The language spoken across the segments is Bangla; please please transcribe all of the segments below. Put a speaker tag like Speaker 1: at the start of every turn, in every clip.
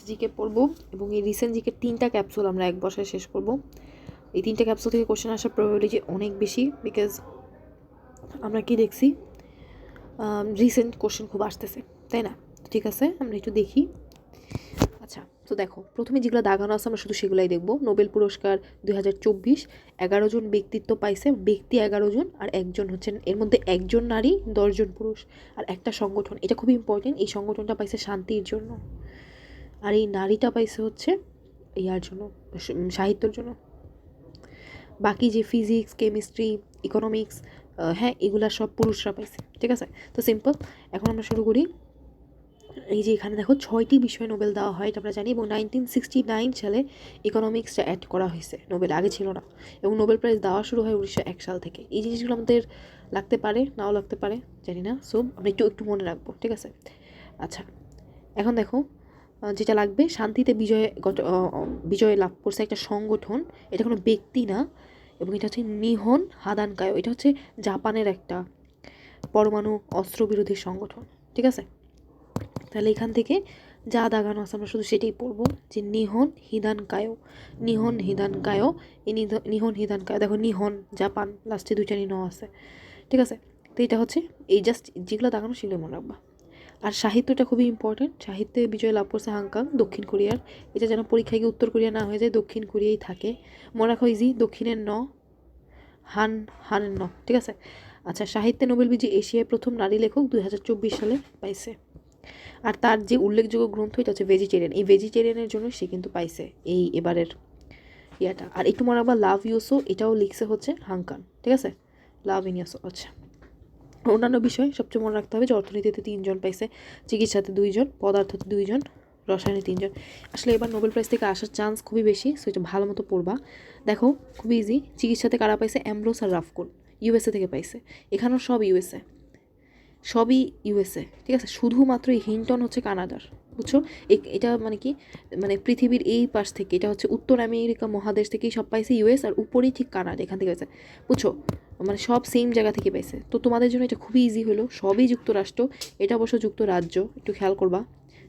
Speaker 1: জিকে পড়বো এবং এই রিসেন্ট জিকে 3টা ক্যাপসুল আমরা এক বসায় শেষ করব। এই 3টা ক্যাপসুল থেকে কোশ্চেন আসার প্রবাবিলিটি অনেক বেশি, বিকজ আমরা কি দেখছি রিসেন্ট কোশ্চেন খুব আসতেছে, তাই না? ঠিক আছে, আমরা একটু দেখি। আচ্ছা, তো দেখো, প্রথমে যেগুলো দাগানো আছে আমরা শুধু সেগুলাই দেখবো। নোবেল পুরস্কার 2024, 11 জন ব্যক্তিত্ব পাইছে, ব্যক্তি 11 জন, আর একজন হচ্ছেন, এর মধ্যে একজন নারী, 10 জন পুরুষ, আর একটা সংগঠন, এটা খুবই ইম্পর্টেন্ট, এই সংগঠনটা পাইছে শান্তির জন্য, আর এই নারীটা পাইছে হচ্ছে ইয়ার জন্য, সাহিত্যের জন্য। বাকি যে ফিজিক্স, কেমিস্ট্রি, ইকোনমিক্স, হ্যাঁ, এগুলা সব পুরুষরা পাইছে। ঠিক আছে, তো সিম্পল। এখন আমরা শুরু করি। এই যে এখানে দেখো 6টি বিষয়ে নোবেল দেওয়া হয়, এটা আমরা জানি, এবং 1969 সালে ইকোনমিক্সটা অ্যাড করা হয়েছে, নোবেল আগে ছিল না, এবং নোবেল প্রাইজ দেওয়া শুরু হয় 1901 সাল থেকে। এই জিনিসগুলো আমাদের লাগতে পারে, নাও লাগতে পারে, জানি না, সো আমরা একটু একটু মনে রাখবো। ঠিক আছে, আচ্ছা, এখন দেখো, যেটা লাগবে, শান্তিতে বিজয় লাভ করছে একটা সংগঠন, এটা কোনো ব্যক্তি না, এবং এটা হচ্ছে নিহন হাদানকায়, এটা হচ্ছে জাপানের একটা পরমাণু অস্ত্র বিরোধী সংগঠন। ঠিক আছে, তাহলে এখান থেকে যা দাগানো আছে আমরা শুধু সেটাই পড়বো, যে নিহন হিদানকায়, নিহন হিদানকায়, এই নিহন হিদানকায়, দেখো নিহন জাপান, লাস্টে 2টা নিহ আছে। ঠিক আছে, তো এটা হচ্ছে এই জাস্ট যেগুলো দাগানো সেগুলো মনে রাখবা। আর সাহিত্যটা খুবই ইম্পর্টেন্ট, সাহিত্যে বিজয় লাভ করছে হাংকাং, দক্ষিণ কোরিয়ার, এটা যেন পরীক্ষায় গিয়ে উত্তর কোরিয়া না হয়ে যায়, দক্ষিণ কোরিয়াই থাকে, মনে রাখো ইজি, দক্ষিণের ন, হানের ন। ঠিক আছে, আচ্ছা, সাহিত্যে নোবেল বিজয়ী এশিয়ায় প্রথম নারী লেখক 2024 সালে পাইছে, আর তার যে উল্লেখযোগ্য গ্রন্থ এটা হচ্ছে ভেজিটেরিয়ান, এই ভেজিটেরিয়ানের জন্য সে কিন্তু পাইছে এই এবারের ইয়াটা। আর একটু মনে রাখবা, লাভ ইউসো, এটাও লিখছে হচ্ছে হাংকাং। ঠিক আছে, লাভ ইন ইউসো। আচ্ছা, অন্যান্য বিষয় সবচেয়ে মনে রাখতে হবে যে অর্থনীতিতে 3 জন পাইছে, চিকিৎসাতে 2 জন, পদার্থতে 2 জন, রসায়নে 3 জন। আসলে এবার নোবেল প্রাইজ থেকে আসার চান্স খুবই বেশি, সো এটা ভালো মতো পড়বা। দেখো, খুবই ইজি, চিকিৎসাতে কারা পাইছে, অ্যামব্রোস আর রাফকুন, ইউএসএ থেকে পাইছে, এখানেও সব ইউএসএ, সবই ইউএসএ। ঠিক আছে, শুধুমাত্র এই হিন্টন হচ্ছে কানাডার, বুঝছো? এটা মানে কি, মানে পৃথিবীর এই পাশ থেকে, এটা হচ্ছে উত্তর আমেরিকা মহাদেশ থেকেই সব পাইছে ইউএস, আর উপরেই ঠিক কানাডা, এখান থেকে পাইছে, বুঝছো? মানে সব সেম জায়গা থেকে পাইছে। তো তোমাদের জন্য এটা খুবই ইজি হলো, সবই যুক্তরাষ্ট্র, এটা অবশ্য যুক্তরাজ্য, একটু খেয়াল করবা,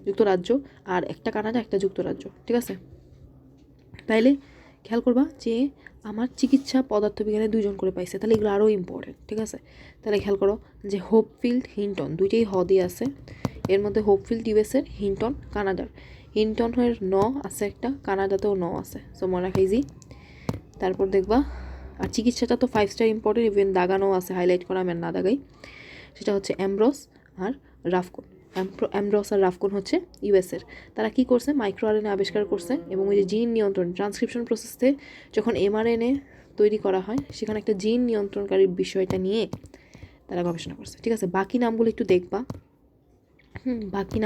Speaker 1: যুক্তরাজ্য, আর একটা কানাডা, একটা যুক্তরাজ্য। ঠিক আছে, তাইলে খেয়াল করবা যে আমার চিকিৎসা পদার্থবিজ্ঞানে 2 জন করে পাইছে, তাহলে এগুলো আরও ইম্পর্টেন্ট। ঠিক আছে, তাহলে খেয়াল করো যে হোপফিল্ড, হিন্টন, দুইটাই হ দিয়ে আছে, এর মধ্যে হোপফিল্ড ইউএসের, হিন্টন কানাডার, হিন্টনের ন আছে একটা, কানাডাতেও ন আছে, সো মনে রাখা ইজি। তারপর দেখবা, আর চিকিৎসাটা তো 5 স্টার ইম্পর্টেন্ট, ইভেন দাগানো আছে, হাইলাইট করা, আমি না দাগাই, সেটা হচ্ছে অ্যামব্রোস আর রাফকুন। অ্যামব্রোস আর রাফকুন হচ্ছে ইউএসের, তারা কি করছে, মাইক্রো আরএনএ আবিষ্কার করছে, এবং ওই যে জিন নিয়ন্ত্রণ, ট্রান্সক্রিপশন প্রসেসে যখন এমআরএনএ তৈরি করা হয়, সেখানে একটা জিন নিয়ন্ত্রণকারীর বিষয়টা নিয়ে তারা গবেষণা করছে। ঠিক আছে, বাকি নামগুলো একটু দেখবা। বাকি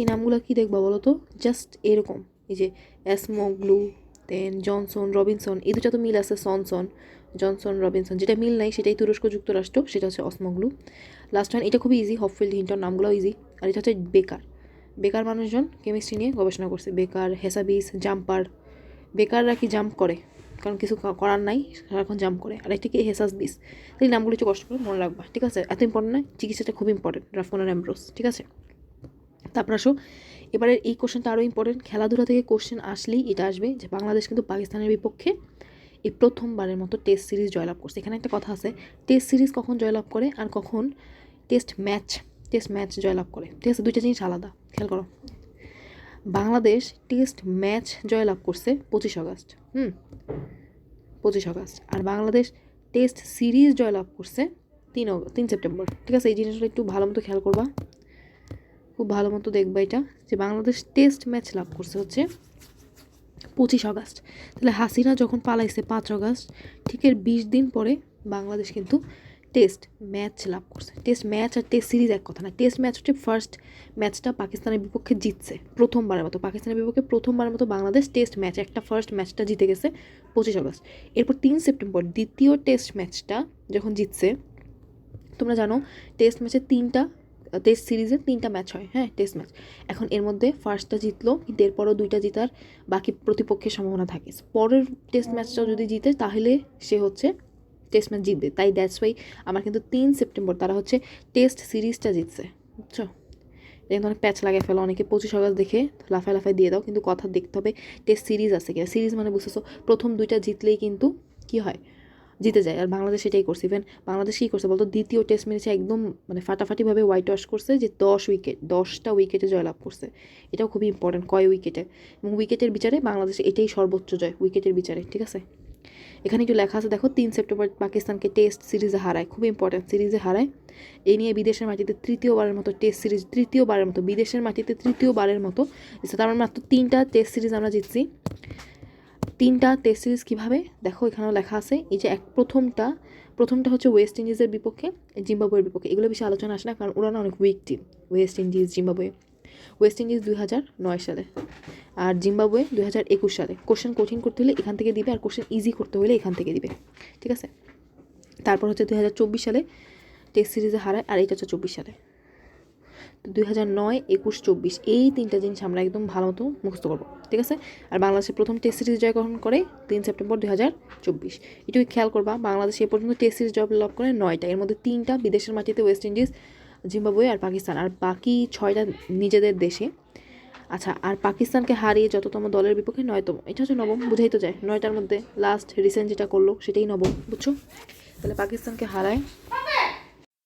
Speaker 1: নামগুলো কি দেখবা বলো তো, জাস্ট এরকম, এই যে অ্যাসমোগ্লু, দেন জনসন, রবিনসন, এই দুটো তো মিল আছে, জনসন রবিনসন, যেটা মিল নাই সেটাই তুরস্ক যুক্তরাষ্ট্র, সেটা হচ্ছে অসমোগ্লু। লাস্ট ওয়ান, এটা খুবই ইজি, হপফিল্ড হিন্টন, নামগুলোও ইজি। আর এটা হচ্ছে বেকার মানুষজন কেমিস্ট্রি নিয়ে গবেষণা করছে, বেকার, হেসাবিস, জাম্পার, বেকাররা কি জাম্প করে, কারণ কিছু করার নাই, সারাক্ষণ জাম্প করে, আর একটা কি হেসাবিস। তো এই নামগুলো একটু কষ্ট করে মনে রাখবা। ঠিক আছে, এত ইম্পর্টেন্ট নয়, চিকিৎসাটা খুব ইম্পর্টেন্ট, রাফকুন আর অ্যামব্রোস। ঠিক আছে, তারপর আসো, এবারের এই কোশ্চেনটা আরও ইম্পর্টেন্ট, খেলাধুলা থেকে কোশ্চেন আসলেই এটা আসবে যে বাংলাদেশ কিন্তু পাকিস্তানের বিপক্ষে এই প্রথমবারের মতো টেস্ট সিরিজ জয়লাভ করছে। এখানে একটা কথা আছে, টেস্ট সিরিজ কখন জয়লাভ করে আর কখন টেস্ট ম্যাচ জয়লাভ করে। ঠিক আছে, দুইটা জিনিস আলাদা, খেয়াল করো। বাংলাদেশ টেস্ট ম্যাচ জয়লাভ করছে 25 আগস্ট, 25 আগস্ট, আর বাংলাদেশ টেস্ট সিরিজ জয়লাভ করছে 3 সেপ্টেম্বর। ঠিক আছে, এই জিনিসটা একটু ভালো মতো খেয়াল করবা, খুব ভালো মতো দেখবা এটা, যে বাংলাদেশ টেস্ট ম্যাচ লাভ করছে হচ্ছে 25 আগস্ট। তাহলে হাসিনা যখন পালাইছে 5 আগস্ট, ঠিক এর 20 দিন পরে বাংলাদেশ কিন্তু টেস্ট ম্যাচ লাভ করছে। টেস্ট ম্যাচ আর টেস্ট সিরিজ এক কথা না, টেস্ট ম্যাচ হচ্ছে ফার্স্ট ম্যাচটা পাকিস্তানের বিপক্ষে জিতছে প্রথমবারের মতো, পাকিস্তানের বিপক্ষে প্রথমবারের মতো বাংলাদেশ টেস্ট ম্যাচ, একটা ফার্স্ট ম্যাচটা জিতে গেছে 25 আগস্ট। এরপর 3 সেপ্টেম্বর দ্বিতীয় টেস্ট ম্যাচটা যখন জিতছে, তোমরা জানো টেস্ট ম্যাচে টেস্ট সিরিজে 3টা ম্যাচ হয়, হ্যাঁ, টেস্ট ম্যাচ। এখন এর মধ্যে ফার্স্টটা জিতলো, কিন্তু এরপরও 2টা জিতার বাকি প্রতিপক্ষের সম্ভাবনা থাকে, পরের টেস্ট ম্যাচটাও যদি জিতে তাহলে সে হচ্ছে টেস্ট ম্যাচ জিতবে। তাই দ্যাটস ওয়াই আমার কিন্তু 3 সেপ্টেম্বর তারা হচ্ছে টেস্ট সিরিজটা জিতছে, বুঝছো? কিন্তু অনেক প্যাচ লাগিয়ে ফেলো, অনেকে 25 আগস্ট দেখে লাফায় লাফায় দিয়ে দাও, কিন্তু কথা দেখতে হবে টেস্ট সিরিজ আছে কিনা। সিরিজ মানে বুঝতেছো প্রথম 2টা জিতলেই কিন্তু কী হয়, জিতে যায়। আর বাংলাদেশ সেটাই করছে। ইভেন বাংলাদেশ কী করছে বলতো, দ্বিতীয় টেস্ট ম্যাচে একদম মানে ফাটাফাটিভাবে হোয়াইট ওয়াশ করছে, যে 10টা উইকেটে জয়লাভ করছে। এটাও খুবই ইম্পর্টেন্ট, কয় উইকেটে, এবং উইকেটের বিচারে বাংলাদেশে এটাই সর্বোচ্চ জয় উইকেটের বিচারে, ঠিক আছে। এখানে একটু লেখা আছে দেখো, 3 সেপ্টেম্বর পাকিস্তানকে টেস্ট সিরিজে হারায়, খুবই ইম্পর্টেন্ট, সিরিজে হারায়। এই নিয়ে বিদেশের মাটিতে তৃতীয়বারের মতো টেস্ট সিরিজ, তৃতীয়বারের মতো বিদেশের মাটিতে তৃতীয়বারের মতো, তার মানে মাত্র 3টা টেস্ট সিরিজ আমরা জিতছি। 3টা টেস্ট সিরিজ কীভাবে দেখো, এখানেও লেখা আছে। এই যে প্রথমটা হচ্ছে ওয়েস্ট ইন্ডিজের বিপক্ষে, জিম্বাবুয়ের বিপক্ষে। এগুলো বেশি আলোচনা আসে না, কারণ ওরা না অনেক weak team. West Indies, Zimbabwe. West Indies 2009 সালে, আর জিম্বাবুয়ে 2021 সালে। কোশ্চেন কঠিন করতে হলে এখান থেকে দিবে, আর কোশ্চেন ইজি করতে হলে এখান থেকে দিবে, ঠিক আছে। তারপর হচ্ছে 2024 সালে টেস্ট সিরিজে হারায়, আর এটা হচ্ছে 24 সালে। তো 2009, 21, 24 এই 3টা জিনিস আমরা একদম ভালো মতো মুখস্থ করবো, ঠিক আছে। আর বাংলাদেশের প্রথম টেস্ট সিরিজ জয়গ্রহণ করে 3 সেপ্টেম্বর 2024। এটুকু খেয়াল করবা, বাংলাদেশ এ পর্যন্ত টেস্ট সিরিজ জয়লাভ করে 9টা, এর মধ্যে 3টা বিদেশের মাটিতে, ওয়েস্ট ইন্ডিজ, জিম্বাবুয়ে আর পাকিস্তান, আর বাকি 6টা নিজেদের দেশে। আচ্ছা, আর পাকিস্তানকে হারিয়ে যততম দলের বিপক্ষে 9তম, এটা হচ্ছে নবম, বুঝাই তো যায়। 9টার মধ্যে লাস্ট রিসেন্ট যেটা করলো সেটাই নবম, বুঝছো। তাহলে পাকিস্তানকে হারায়।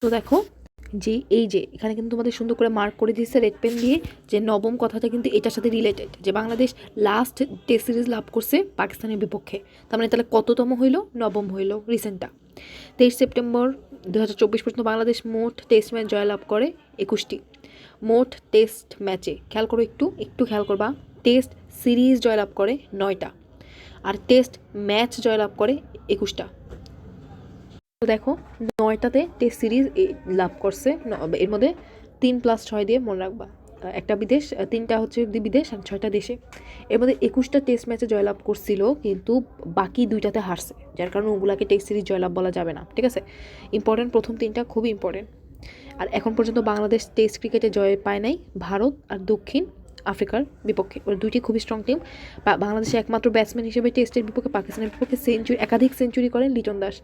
Speaker 1: তো দেখো যে এই যে এখানে কিন্তু তোমাদের সুন্দর করে মার্ক করে দিচ্ছে রেড পেন দিয়ে, যে নবম কথাটা কিন্তু এটার সাথে রিলেটেড, যে বাংলাদেশ লাস্ট টেস্ট সিরিজ লাভ করছে পাকিস্তানের বিপক্ষে। তার মানে তাহলে কততম হইল, নবম হইল রিসেন্টটা। 23 সেপ্টেম্বর 2024 পর্যন্ত বাংলাদেশ মোট টেস্ট ম্যাচ জয়লাভ করে 21টি। মোট টেস্ট ম্যাচে খেয়াল করো, একটু খেয়াল করবা, টেস্ট সিরিজ জয়লাভ করে 9টা, আর টেস্ট ম্যাচ জয়লাভ করে 21টা। তো দেখো 9টাতে টেস্ট সিরিজ লাভ করছে, এর মধ্যে 3+6 দিয়ে মনে রাখবা, একটা বিদেশ, 3টা হচ্ছে বিদেশ আর 6টা দেশে। এর মধ্যে 21টা টেস্ট ম্যাচে জয়লাভ করছিল, কিন্তু বাকি 2টাতে হারছে, যার কারণে ওগুলাকে টেস্ট সিরিজ জয়লাভ বলা যাবে না, ঠিক আছে। ইম্পর্টেন্ট, প্রথম 3টা খুবই ইম্পর্টেন্ট। আর এখন পর্যন্ত বাংলাদেশ টেস্ট ক্রিকেটে জয় পায় নাই ভারত আর দক্ষিণ আফ্রিকার বিপক্ষে, ওরা দুইটি খুবই স্ট্রং টিম। বাংলাদেশে একমাত্র ব্যাটসম্যান হিসেবে টেস্টের বিপক্ষে পাকিস্তানের বিপক্ষে একাধিক সেঞ্চুরি করেন লিটন দাস,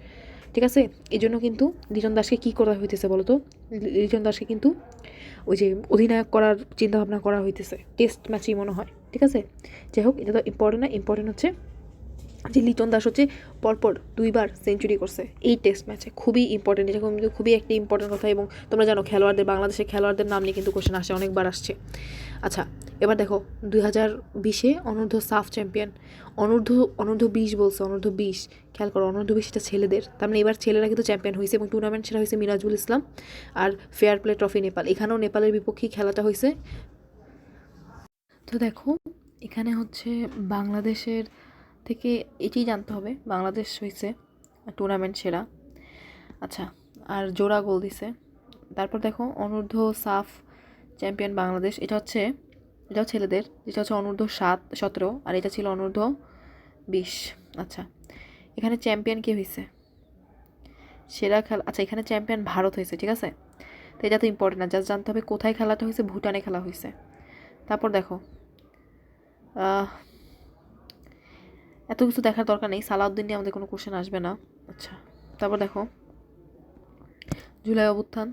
Speaker 1: ঠিক আছে। এই জন্য কিন্তু লিটন দাসকে কী করা হইতেছে বলো তো, লিটন দাসকে কিন্তু ওই যে অধিনায়ক করার চিন্তাভাবনা করা হইতেছে টেস্ট ম্যাচেই মনে হয়, ঠিক আছে। যাই হোক, এটা তো ইম্পর্টেন্ট না, ইম্পর্টেন্ট হচ্ছে যে লিটন দাস হচ্ছে পরপর 2বার সেঞ্চুরি করছে এই টেস্ট ম্যাচে, খুবই ইম্পর্টেন্ট, এটা কিন্তু খুবই একটা ইম্পর্টেন্ট কথা। এবং তোমরা জানো খেলোয়াড়দের, বাংলাদেশের খেলোয়াড়দের নাম নিয়ে কিন্তু কোশ্চেন আসে, অনেকবার আসছে। আচ্ছা, এবার দেখো 2020-এ অনূর্ধ্ব সাফ চ্যাম্পিয়ন, অনূর্ধ্ব 20 বলছে, অনূর্ধ্ব 20, খেয়াল করো, অনূর্ধ্ব 20 এটা ছেলেদের, তার মানে এবার ছেলেরা কিন্তু চ্যাম্পিয়ন হয়েছে, এবং টুর্নামেন্ট সেরা হয়েছে মিরাজুল ইসলাম আর ফেয়ার প্লে ট্রফি নেপাল। এখানেও নেপালের বিপক্ষেই খেলাটা হয়েছে। তো দেখো এখানে হচ্ছে বাংলাদেশের থেকে এটাই জানতে হবে, বাংলাদেশ হয়েছে টুর্নামেন্ট সেরা। আচ্ছা, আর জোড়া গোল দিছে। তারপর দেখো অনূর্ধ্ব সাফ চ্যাম্পিয়ন বাংলাদেশ, এটাও ছেলেদের, যেটা হচ্ছে অনূর্ধ্ব 17, আর এটা ছিল অনূর্ধ্ব 20। আচ্ছা, এখানে চ্যাম্পিয়ন কে হয়েছে, সেরা খেলা, আচ্ছা এখানে চ্যাম্পিয়ন ভারত হয়েছে, ঠিক আছে। তো এটা তো ইম্পর্টেন্ট না, জাস্ট জানতে হবে কোথায় খেলাটা হয়েছে, ভুটানে খেলা হয়েছে। তারপর দেখো এত কিছু দেখার দরকার নেই, সালাউদ্দিন নিয়ে আমাদের কোনো কোশ্চেন আসবে না। আচ্ছা, তারপর দেখো জুলাই অভ্যুত্থান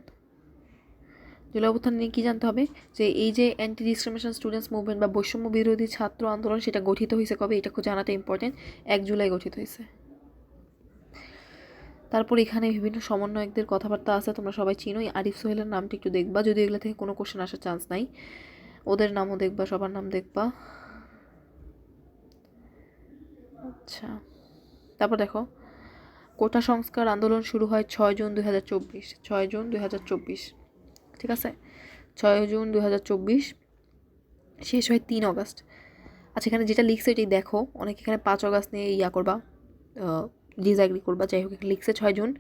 Speaker 1: নিয়ে কী জানতে হবে, যে এই যে অ্যান্টি ডিসক্রিমিনেশন স্টুডেন্টস মুভমেন্ট বা বৈষম্য বিরোধী ছাত্র আন্দোলন, সেটা গঠিত হয়েছে কবে, এটা খুব জানাটা ইম্পর্টেন্ট। 1 জুলাই গঠিত হয়েছে। তারপর এখানে বিভিন্ন সমন্বয়কদের কথাবার্তা আছে, তোমরা সবাই চিনো। আরিফ সোহেলের নামটা একটু দেখবা, যদি এগুলো থেকে কোনো কোশ্চেন আসার চান্স নাই, ওদের নামও দেখবা, সবার নাম দেখবা। আচ্ছা, তারপর দেখো কোটা সংস্কার আন্দোলন শুরু হয় 6 জুন 2024, 6 জুন 2024, ঠিক আছে। 6 জুন 2024, শেষ হয় 3 আগস্ট। আচ্ছা, এখানে যেটা লিখছে এটাই দেখো, অনেক এখানে 5 আগস্ট নিয়ে করবা, ডিসঅ্যাগ্রি করবা, যাই হোক এখানে লিখছে 6 জুন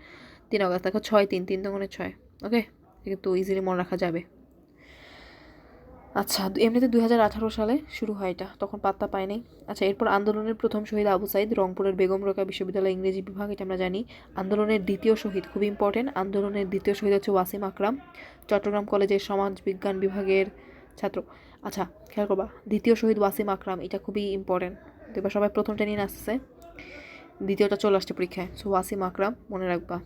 Speaker 1: 3 আগস্ট। দেখো 6 3 3 দুগুণে 6, ওকে, কিন্তু ইজিলি মনে রাখা যাবে। আচ্ছা, এমনিতে 2018 সালে শুরু হয় এটা, তখন পাত্তা পায় নাই। আচ্ছা, এরপর আন্দোলনের প্রথম শহীদ আবু সাইদ, রংপুরের বেগম রোকেয়া বিশ্ববিদ্যালয় ইংরেজি বিভাগ, এটা আমরা জানি। আন্দোলনের দ্বিতীয় শহীদ, খুবই ইম্পর্টেন্ট, আন্দোলনের দ্বিতীয় শহীদ হচ্ছে ওয়াসিম আকরাম, চট্টগ্রাম কলেজের সমাজ বিজ্ঞান বিভাগের ছাত্র। আচ্ছা, খেয়াল করবা, দ্বিতীয় শহীদ ওয়াসিম আকরাম, এটা খুবই ইম্পর্টেন্ট। তো এবার সবাই প্রথমটা নিয়ে আসছে, দ্বিতীয়টা চলে আসছে পরীক্ষায়, সো ওয়াসিম আকরাম মনে রাখবা।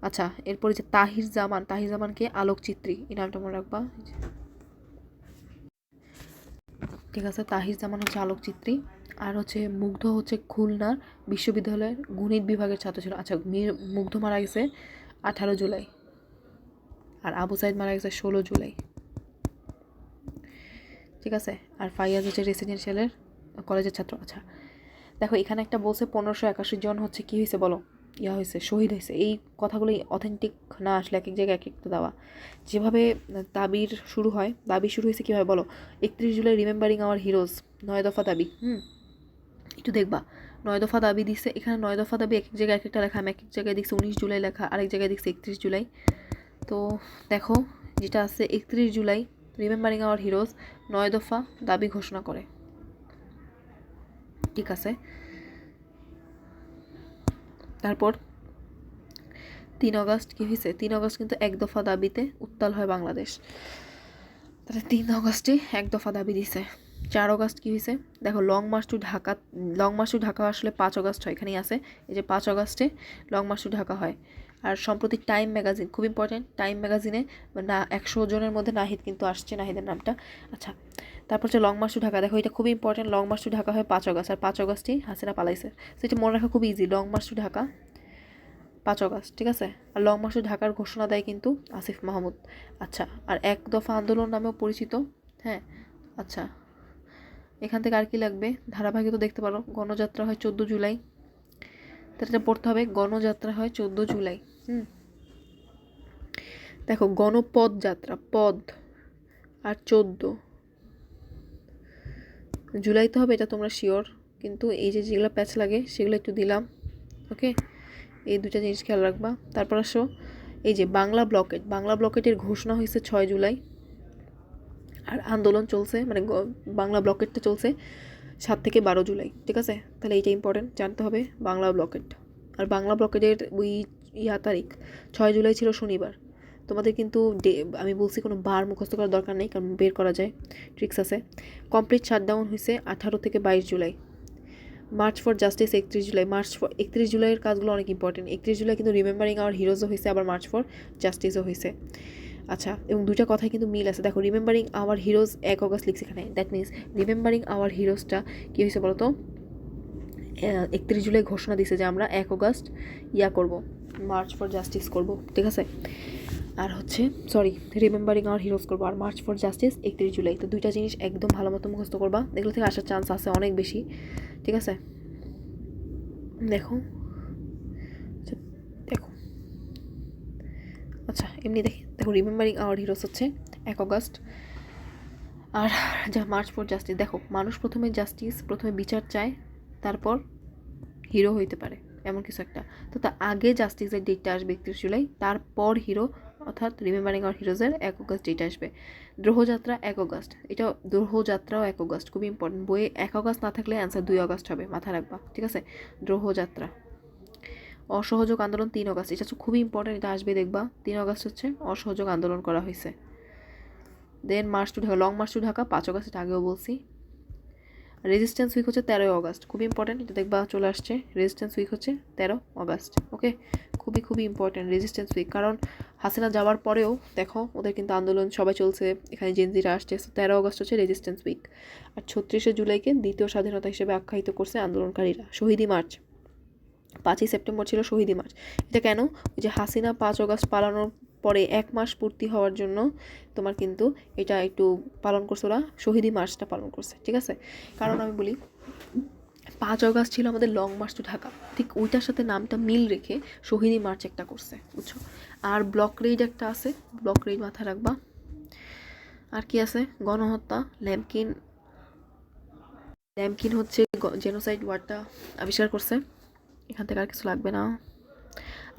Speaker 1: আচ্ছা, এরপরে যে তাহির জামানকে আলোকচিত্রী, এই নামটা মনে রাখবা। ঠিক আছে, তাহির জামান হচ্ছে আলোকচিত্রী। আর হচ্ছে মুগ্ধ হচ্ছে খুলনার বিশ্ববিদ্যালয়ের গণিত বিভাগের ছাত্র ছিল। আচ্ছা, মুগ্ধ মারা গেছে 18 জুলাই, আর আবু সাইদ মারা গেছে 16 জুলাই। ঠিক আছে, আর ফাইয়াজ হচ্ছে রেসিডেন্সিয়ালের কলেজের ছাত্র। আচ্ছা দেখো, এখানে একটা বলছে 1581 জন হচ্ছে কি হয়েছে বলো, হয়েছে, শহীদ হয়েছে। এই কথাগুলোই অথেন্টিক না আসলে এক এক জায়গায় এক একটা দেওয়া। যেভাবে দাবি শুরু হয়েছে কীভাবে বলো, 31 জুলাই রিমেম্বারিং আওয়ার হিরোজ, 9 দফা দাবি। একটু দেখবা 9 দফা দাবি দিচ্ছে, এখানে 9 দফা দাবি এক এক জায়গায় এক একটা লেখা, আমি এক এক জায়গায় দেখছি 19 জুলাই লেখা, আরেক জায়গায় দেখছি 31 জুলাই। তো দেখো যেটা আছে 31 জুলাই রিমেম্বারিং আওয়ার হিরোজ, 9 দফা দাবি ঘোষণা করে। ঠিক আছে, তারপর 3 আগস্ট কী হয়েছে, 3 আগস্ট কিন্তু এক দফা দাবিতে উত্তাল হয় বাংলাদেশ। তাহলে 3 আগস্টে এক দফা দাবি দিছে। 4 আগস্ট কী হয়েছে দেখো, লং মার্চ টু ঢাকা আসলে 5 আগস্ট হয়, এখানেই আছে এই যে 5 আগস্টে লং মার্চ টু ঢাকা হয়। আর সম্প্রতি টাইম ম্যাগাজিন, খুব ইম্পর্টেন্ট, টাইম ম্যাগাজিনে না 100 জনের মধ্যে নাহিদ কিন্তু আসছে, নাহিদের নামটা। আচ্ছা, তারপর হচ্ছে লং মার্চ টু ঢাকা, দেখো এটা খুবই important, long march to Dhaka হয় 5 আগস্ট, আর 5 আগস্টই হাসিনা পালাইছে। সেটা মনে রাখা খুব easy, long march to Dhaka 5 August. ঠিক আছে, আর লং মার্চ টু ঢাকার ঘোষণা দেয় কিন্তু আসিফ মাহমুদ। আচ্ছা, আর এক দফা আন্দোলন নামেও পরিচিত। হ্যাঁ, আচ্ছা, এখান থেকে আর কি লাগবে, ধারাবাহিক তো দেখতে পারো। গণযাত্রা হয় 14 জুলাই, তাহলে এটা পড়তে হবে, গণযাত্রা হয় 14 জুলাই। দেখো গণপদ যাত্রা, পদ আর 14 জুলাই তো হবে, এটা তোমরা শিওর, কিন্তু এই যে যেগুলো প্যাচ লাগে সেগুলো একটু দিলাম। ওকে, এই দুটা জিনিস খেয়াল রাখবা। তারপর আসো এই যে বাংলা ব্লকেটের ঘোষণা হয়েছে 6 জুলাই, আর আন্দোলন চলছে, মানে বাংলা ব্লকেটটা চলছে 7 থেকে 12 জুলাই। ঠিক আছে, তাহলে এইটা ইম্পর্টেন্ট জানতে হবে, বাংলা ব্লকেট। আর বাংলা ব্লকেটের ওই তারিখ 6 জুলাই ছিল শনিবার। তোমাদের কিন্তু আমি বলছি কোনো বার মুখস্থ করার দরকার নেই, কারণ বের করা যায়, ট্রিক্স আছে। কমপ্লিট শাটডাউন হয়েছে 18 থেকে 22 July. March for justice 31 July. 31 জুলাইয়ের কাজগুলো অনেক ইম্পর্টেন্ট। 31 জুলাই কিন্তু রিমেম্বারিং আওয়ার হিরোজও হয়েছে, আবার মার্চ ফর জাস্টিসও হয়েছে। আচ্ছা, এবং দুইটা কথায় কিন্তু মিল আছে। দেখো রিমেম্বারিং আওয়ার হিরোজ 1 আগস্ট লিখছে এখানে, দ্যাট মিনস রিমেম্বারিং আওয়ার হিরোজটা কী হয়েছে বলতো, 31 জুলাই ঘোষণা দিছে যে আমরা 1 আগস্ট করব, মার্চ ফর জাস্টিস করব। ঠিক আছে, আর হচ্ছে রিমেম্বারিং আওয়ার হিরোজ করবো, আর মার্চ ফর জাস্টিস 31 জুলাই। তো দুইটা জিনিস একদম ভালো মতো মুখস্থ করবা, এগুলো থেকে আসার চান্স আছে অনেক বেশি। ঠিক আছে, দেখো দেখো আচ্ছা, এমনি দেখো রিমেম্বারিং আওয়ার হিরোজ হচ্ছে 1 আগস্ট, আর যা মার্চ ফর জাস্টিস। দেখো মানুষ প্রথমে বিচার চায়, তারপর হিরো হইতে পারে, এমন কিছু একটা। তো তার আগে জাস্টিসের ডেটটা আসবে 31 জুলাই, তারপর হিরো, অর্থাৎ রিমেম্বারিং আওয়ার হিরোজের 1 আগস্ট ডেট আসবে। দ্রোহযাত্রা 1 আগস্ট, এটা দ্রোহযাত্রাও 1 আগস্ট, খুবই ইম্পর্টেন্ট। বইয়ে 1 আগস্ট না থাকলে অ্যান্সার 2 আগস্ট হবে, মাথায় রাখবা। ঠিক আছে, দ্রোহযাত্রা। অসহযোগ আন্দোলন 3 আগস্ট, এটা হচ্ছে খুবই ইম্পর্টেন্ট, এটা আসবে দেখবা। 3 আগস্ট হচ্ছে অসহযোগ আন্দোলন করা হয়েছে। Then march to Dhaka, long march to Dhaka 5 আগস্ট, এটা আগেও বলছি। রেজিস্ট্যান্স উইক হচ্ছে 13 আগস্ট, খুবই ইম্পর্টেন্ট, এটা দেখবা চলে আসছে। রেজিস্ট্যান্স উইক হচ্ছে 13 আগস্ট। ওকে, খুবই ইম্পর্টেন্ট রেজিস্ট্যান্স উইক, কারণ হাসিনা যাওয়ার পরেও দেখো ওদের কিন্তু আন্দোলন সবাই চলছে, এখানে জেনজিরা আসছে। 13 আগস্ট হচ্ছে রেজিস্ট্যান্স উইক। আর 36শে জুলাইকে দ্বিতীয় স্বাধীনতা হিসেবে আখ্যায়িত করছে আন্দোলনকারীরা। শহীদি মার্চ 5ই সেপ্টেম্বর ছিল শহীদি মার্চ। এটা কেন, ওই যে হাসিনা 5 আগস্ট পালানোর পরে 1 মাস পূর্তি হওয়ার জন্য তোমার কিন্তু এটা একটু পালন করছে, ওরা শহীদি মার্চটা পালন করছে। ঠিক আছে, কারণ আমি বলি 5 আগস্ট ছিল আমাদের লং মার্চ টু ঢাকা, ঠিক ওইটার সাথে নামটা মিল রেখে শহীদি মার্চ একটা করছে, বুঝছো। আর ব্লক রেইড একটা আছে, ব্লক রেইড মাথায় রাখবা। আর কি আছে, গণহত্যা, ল্যাম্পকিন হচ্ছে জেনোসাইড ওয়ার্ডটা আবিষ্কার করছে। এখান থেকে আর কিছু লাগবে না।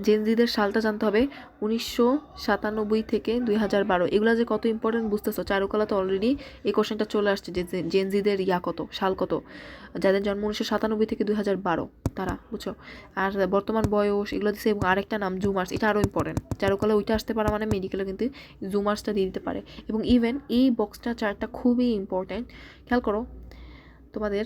Speaker 1: জেনজিদের সালটা জানতে হবে 1997 থেকে 2012। এগুলো যে কত ইম্পর্টেন্ট বুঝতেছো, চারুকলা তো অলরেডি এই কোশ্চেনটা চলে আসছে যে জেনজিদের কত, সাল কত, যাদের জন্ম 1997 থেকে 2012 তারা, বুঝছো। আর বর্তমান বয়স এগুলো দিচ্ছে, এবং আরেকটা নাম জুমার্স, এটা আরও ইম্পর্টেন্ট। চারুকলা ওইটা আসতে পারে, মানে মেডিকেলে কিন্তু জুমার্সটা দিয়ে দিতে পারে। এবং ইভেন এই বক্সটা চারটা খুবই ইম্পর্টেন্ট, খেয়াল করো তোমাদের